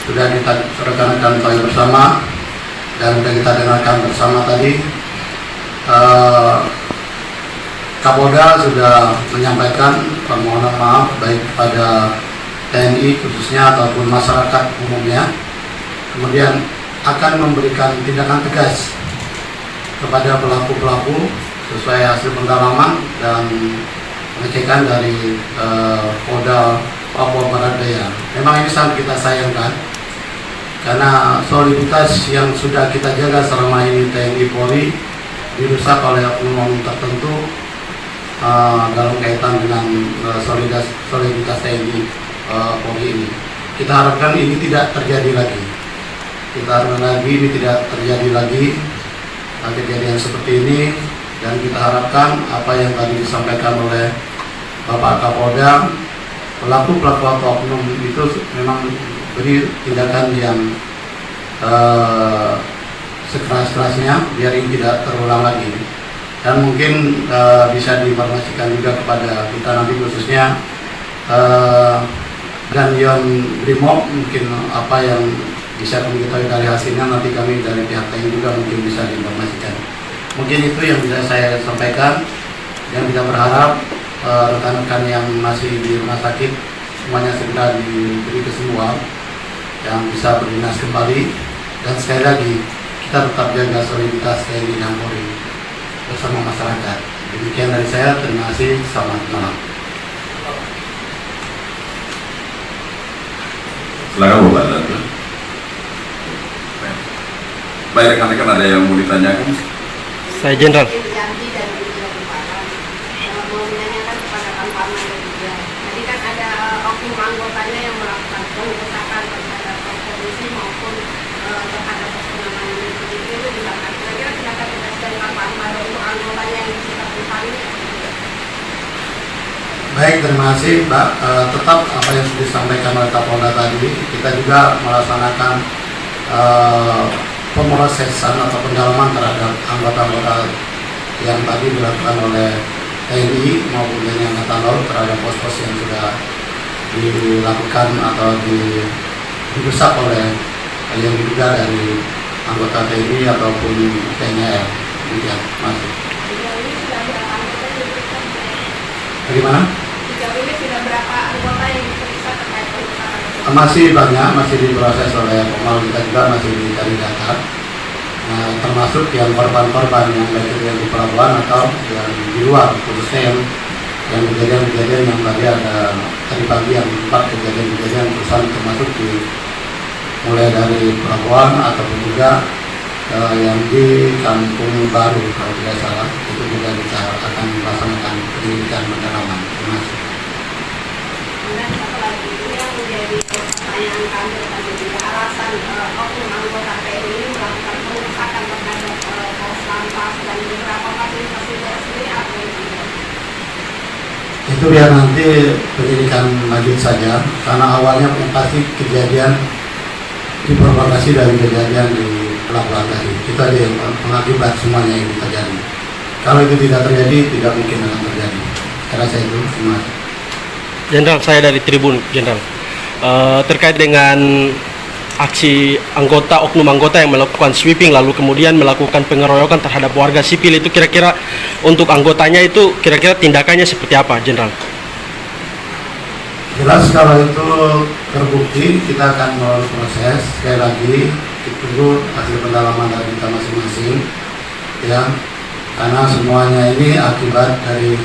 sudah kita rekan-rekan tahu bersama dan sudah kita dengarkan bersama tadi. Kapolda sudah menyampaikan permohonan maaf baik kepada TNI khususnya ataupun masyarakat umumnya, kemudian akan memberikan tindakan tegas kepada pelaku-pelaku sesuai hasil pendalaman dan pengecekan dari Polda Papua Barat Daya. Memang ini sangat kita sayangkan karena soliditas yang sudah kita jaga selama ini TNI Polri dirusak oleh oknum tertentu dalam kaitan dengan soliditas TNI Polri ini. Kita harapkan ini tidak terjadi lagi. Ini tidak terjadi lagi kejadian seperti ini, dan kita harapkan apa yang tadi disampaikan oleh Bapak Kapolda, pelaku-pelaku atau oknum itu memang beri tindakan yang sekeras-kerasnya biar ini tidak terulang lagi. Dan mungkin bisa diinformasikan juga kepada kita nanti khususnya dan yang Brimob, mungkin apa yang bisa kami ketahui dari hasilnya nanti kami dari pihak lain juga mungkin bisa diinformasikan. Mungkin itu yang bisa saya sampaikan, dan kita berharap rekan-rekan yang masih di rumah sakit semuanya segera diberi kesembuhan yang bisa berdinas kembali, dan sekali lagi kita tetap jaga soliditas TNI dan Polri bersama masyarakat. Demikian dari saya, terima kasih, selamat malam. Silakan Bapak Datu. Baik, rekan-rekan ada yang mau ditanyakan? Saya Jenderal. Janji dan mau menanyakan kepada Pak Armada 3. Tadi kan ada oknum anggotanya yang melakukan pengerusakan terhadap polisi maupun terhadap penanganan itu dibakar. Kira-kira tindakan tegas dari Pak Armada untuk anggotanya yang disikap ini? Baik, terima kasih Mbak. Tetap apa yang sudah disampaikan oleh Kapolda tadi, kita juga melaksanakan pemrosesan atau pendalaman terhadap anggota-anggota yang tadi dilakukan oleh TNI maupun TNI Angkatan Laut terhadap pos-pos yang sudah dilakukan atau dirusak oleh yang diduga dari anggota TNI ataupun TNI AL. Demikian, masih. Bagaimana? Sejauh ini sudah berapa anggota yang diperiksa terkait penggunaan? Masih banyak, masih diproses oleh Pomal, kita juga masih dicari data. Nah, termasuk yang korban-korban yang baik itu yang di pelabuhan atau yang di luar, khususnya yang kejadian-kejadian yang tadi ada tadi pagi yang 4 kejadian-kejadian perusahaan termasuk mulai dari pelabuhan ataupun juga yang di Kampung Baru kalau tidak salah, itu juga kita akan melaksanakan penyelidikan pendalaman. Terima kasih. Dan satu lagi, ini yang menjadi pertanyaan kami tadi juga alasan oknum anggota TNI melakukan pengerusakan terhadap pos lantas dan beberapa fasilitas negara sendiri apa yang tidak? Itu biar nanti penyelidikan lanjut saja, karena awalnya yang pasti kejadian diprovokasi dari kejadian di pelabuhan tadi. Itu aja yang mengakibat semuanya ini terjadi. Kalau itu tidak terjadi, tidak mungkin akan terjadi. Karena saya itu semua. Jenderal, saya dari Tribun, Jenderal. Terkait dengan aksi oknum anggota yang melakukan sweeping lalu kemudian melakukan pengeroyokan terhadap warga sipil, itu kira-kira untuk anggotanya itu kira-kira tindakannya seperti apa, Jenderal? Jelas kalau itu terbukti, kita akan melalui proses. Sekali lagi, tunggu hasil pendalaman dari kita masing-masing, ya. Karena semuanya ini akibat dari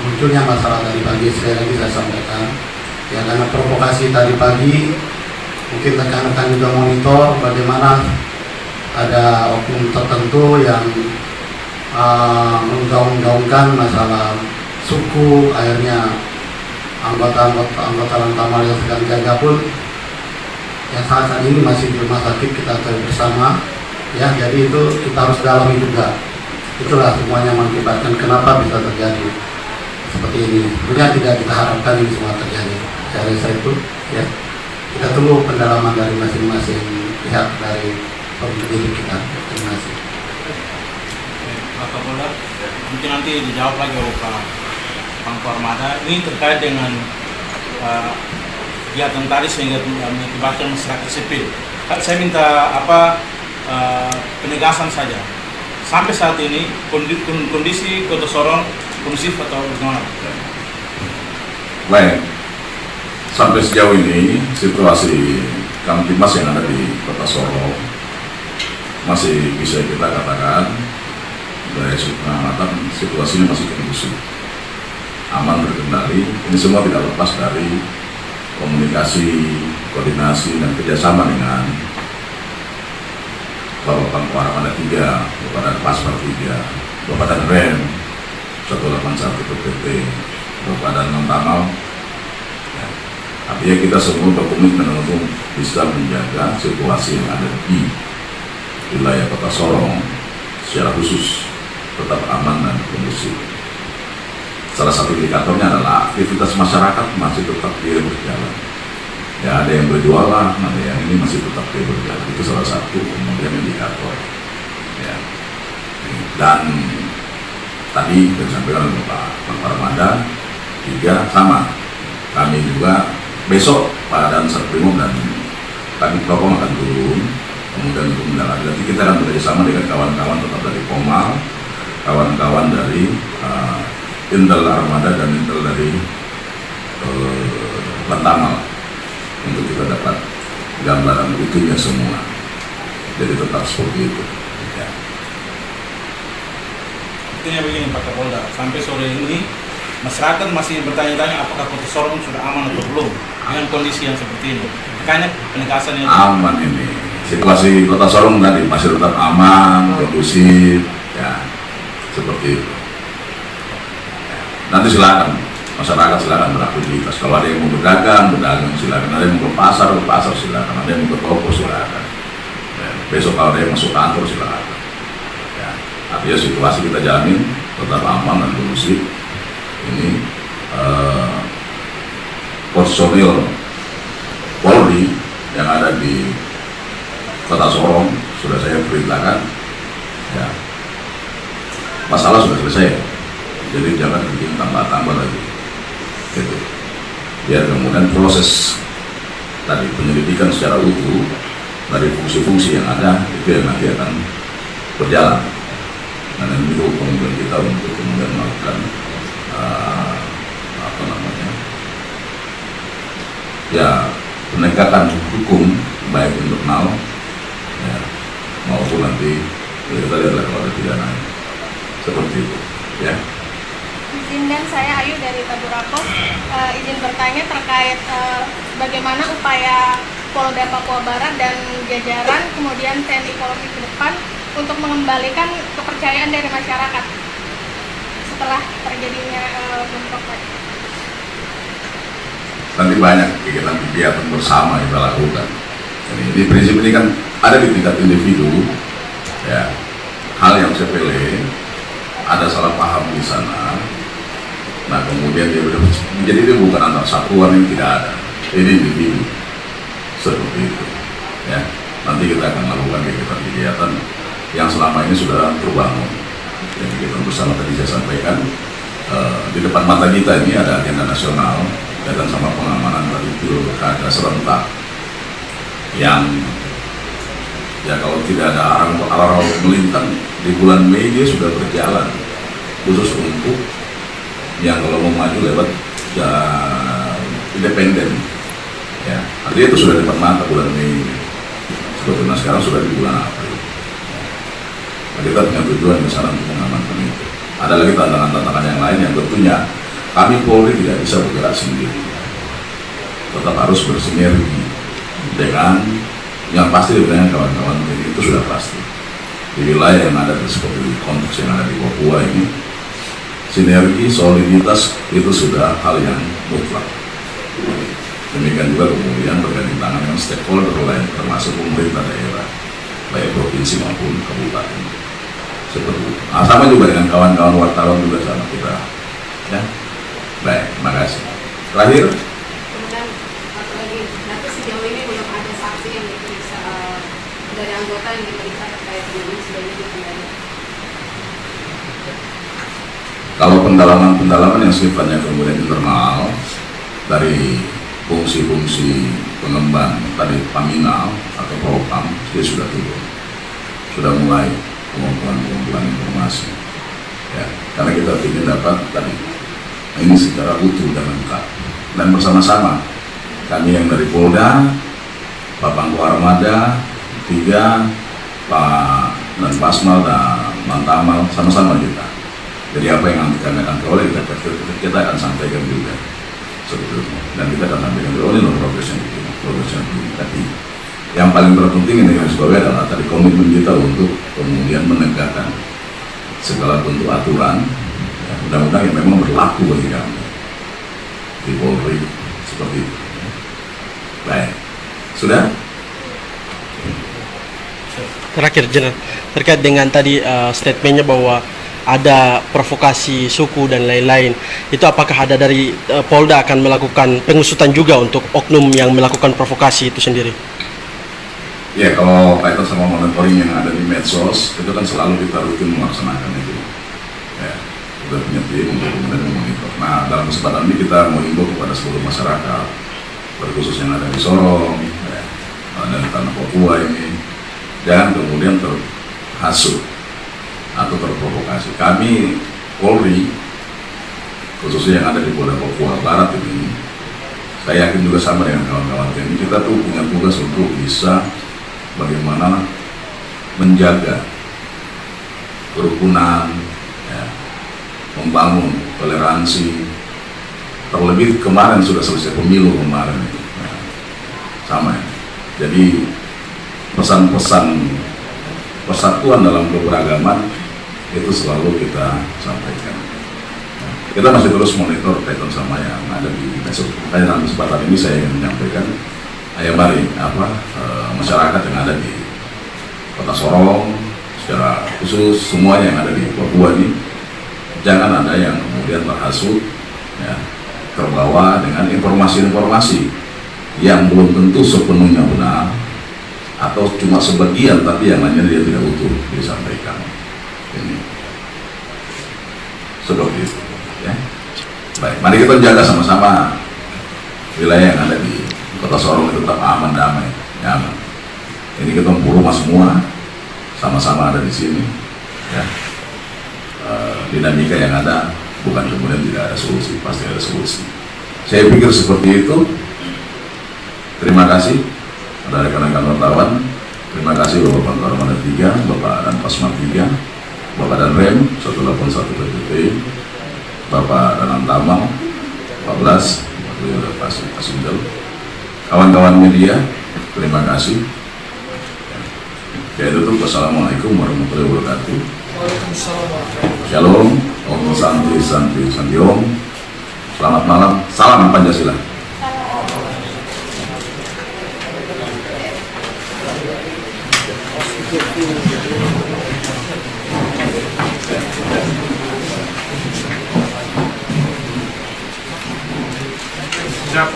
munculnya masalah tadi pagi. Sekali lagi saya sampaikan, ya, karena provokasi tadi pagi, mungkin rekan-rekan juga monitor bagaimana ada oknum tertentu yang menggaung-gaungkan masalah suku, akhirnya anggota Lantamal yang sedang jaga pun yang saat ini masih di rumah sakit, kita tahu bersama, ya. Jadi itu kita harus dalami juga. Itulah semuanya mengakibatkan kenapa bisa terjadi seperti ini. Sebenarnya tidak kita harapkan ini semua terjadi. Dari saya itu, ya, kita tunggu pendalaman dari masing-masing pihak dari penyelidik kita. Terima kasih. Pak Kapolda, mungkin nanti dijawab lagi oleh Pak Parmada. Ini terkait dengan kegiatan tadi sehingga mengakibatkan masyarakat sipil. Saya minta penegasan saja. Sampai saat ini kondisi Kota Sorong kondusif atau bagaimana? Baik, sampai sejauh ini situasi Kamtimas yang ada di Kota Sorong masih bisa kita katakan dari pengamatan situasinya masih kondusif, aman, terkendali. Ini semua tidak lepas dari komunikasi, koordinasi, dan kerjasama dengan Bapak Armada 3, Bapak Paspar 3, Bapak Rem 181 PPT, Bapak Lantamal. Ya, artinya kita semua berkomitmen untuk bisa menjaga situasi yang ada di wilayah Kota Sorong secara khusus tetap aman dan kondusif. Salah satu indikatornya adalah aktivitas masyarakat masih tetap berjalan. Ya, ada yang berjualan, ada yang ini masih tetap berjalan. Itu salah satu kemudian indikator. Ya. Dan tadi disampaikan oleh Pak Parmada 3 sama. Kami juga besok Pak Dan Sarprimo dan kami Propam akan turun kemudian untuk mendalami. Nanti kita akan bekerjasama dengan kawan-kawan tetap dari Pomal, kawan-kawan dari Intel Armada dan Intel dari Lantamal untuk kita dapat gambaran utuhnya semua. Jadi tetap seperti itu. Ya. Intinya begini Pak Kapolda, sampai sore ini masyarakat masih bertanya-tanya apakah Kota Sorong sudah aman atau belum dengan kondisi yang seperti ini. Makanya penegasannya aman ini. Situasi Kota Sorong tadi masih tetap aman, kondusif, ya seperti itu. Ya. Nanti silakan masyarakat silakan beraktivitas. Kalau ada yang mau berdagang silakan. Ada yang mau ke pasar silakan. Ada yang mau ke toko silakan. Ya. Besok kalau ada yang masuk kantor silakan. Ya. Artinya situasi kita jamin tetap aman dan kondusif. Ini personil Polri yang ada di Kota Sorong sudah saya perintahkan, ya, masalah sudah selesai, jadi jangan bikin tambah-tambah lagi, gitu. Biar kemudian proses tadi penyelidikan secara utuh dari fungsi-fungsi yang ada itu yang nanti akan berjalan. Dan itu kemudian kita untuk kemudian melakukan penegakan hukum baik internal ya, maupun nanti kita lihat kalau ada pidana seperti itu, ya. Izin dan saya Ayu dari Taburapo, izin bertanya terkait bagaimana upaya Polda Papua Barat dan jajaran kemudian TNI Polri ke depan untuk mengembalikan kepercayaan dari masyarakat setelah terjadinya bentrok. Nanti banyak kegiatan bersama kita lakukan. Jadi di prinsip ini kan ada di tingkat individu, ya, hal yang sepele, ada salah paham di sana. Nah kemudian jadi dia bukan antar satuan yang tidak ada, ini individu seperti itu, ya. Nanti kita akan melakukan kegiatan yang selama ini sudah terbangun. Jadi kita bersama tadi saya sampaikan di depan mata kita ini ada agenda nasional kaitan sama pengamanan dari pilkada serentak yang ya kalau tidak ada arah melintang di bulan Mei dia sudah berjalan khusus untuk yang kalau mau maju lewat independen, ya artinya itu sudah di depan mata bulan Mei sebetulnya sekarang sudah di bulan April. Nah, kita punya tujuan misalnya untuk mengamankan itu. Ada lagi tantangan-tantangan yang lain yang tentunya kami Polri tidak bisa bergerak sendiri, tetap harus bersinergi dengan yang pasti dengan kawan-kawan ini, itu sudah pasti. Di wilayah yang ada seperti konteks yang ada di Papua ini, sinergi, soliditas itu sudah hal yang mutlak. Demikian juga kemudian berganding tangan dengan stakeholder lain, termasuk pemerintah daerah, baik provinsi maupun kabupaten. Seperti itu. Nah, sama juga dengan kawan-kawan wartawan juga sama kita, ya. Baik, terima kasih. Terakhir. Kemudian satu lagi, nanti sejauh ini belum ada saksi yang diperiksa dari anggota yang diperiksa terkait dengan insiden itu sendiri. Kalau pendalaman yang sifatnya kemudian internal dari fungsi-fungsi pengemban tadi Paminal atau Propam, dia sudah turun, sudah mulai pengumpulan informasi, ya. Karena kita ingin dapat tadi ini secara utuh dan lengkap dan bersama-sama kami yang dari Polda, Pak Pangku Armada, 3, Pak dan Pasmal dan Mantamal sama-sama kita. Jadi apa yang nanti kami akan peroleh kita akan sampaikan juga seperti itu. Dan kita akan sampaikan juga ini progresnya begini. Tapi yang paling terpenting ini yang sebagai adalah tadi komitmen kita untuk kemudian menegakkan segala bentuk aturan undang-undang yang memang berlaku bagi kami di Polri seperti itu. Baik, sudah? Terakhir, Jenderal, terkait dengan tadi statementnya bahwa ada provokasi suku dan lain-lain, itu apakah ada dari Polda akan melakukan pengusutan juga untuk oknum yang melakukan provokasi itu sendiri? Ya, kalau kaitan sama monitoring yang ada di medsos, itu kan selalu kita rutin melaksanakan itu. Ya, kita punya tim untuk kemudian memonitor. Nah, dalam kesempatan ini kita mengimbau kepada seluruh masyarakat, berkhusus yang ada di Sorong, ya, dan tanah Papua ini, jangan kemudian terhasut atau terprovokasi. Kami Polri, khususnya yang ada di Polda Papua Barat ini, saya yakin juga sama dengan kawan-kawan ini, kita tuh punya tugas untuk bisa bagaimana menjaga kerukunan, ya, membangun toleransi. Terlebih kemarin sudah selesai pemilu kemarin, ya, sama ya. Jadi pesan-pesan persatuan dalam keberagaman itu selalu kita sampaikan. Kita masih terus monitor kaitan sama yang ada di medsos. Dalam kesempatan ini saya ingin menyampaikan, ayo mari masyarakat yang ada di Kota Sorong secara khusus semuanya yang ada di Papua ini jangan ada yang kemudian terhasut, ya, terbawa dengan informasi-informasi yang belum tentu sepenuhnya benar atau cuma sebagian, tapi yang lainnya dia tidak utuh disampaikan. Ini seperti itu. Ya. Baik, mari kita jaga sama-sama wilayah yang ada di Kota Sorong itu tetap aman, damai, nyaman. Ini kita rumah semua sama-sama ada di sini. Ya. Dinamika yang ada bukan kemudian tidak ada solusi, pasti ada solusi. Saya pikir seperti itu. Terima kasih ada rekan-rekan wartawan. Terima kasih Bapak Pantau Armada 3, Bapak dan Pasmar 3, Bapak dan Rem 181 PPT, Bapak dan Tamang 14, Bapak Pasinjal, kawan-kawan media, terima kasih. Saya tutup. Wassalamualaikum warahmatullahi wabarakatuh. Shalom, Om Santi Santi Santi Om. Selamat malam, salam Pancasila. Siap.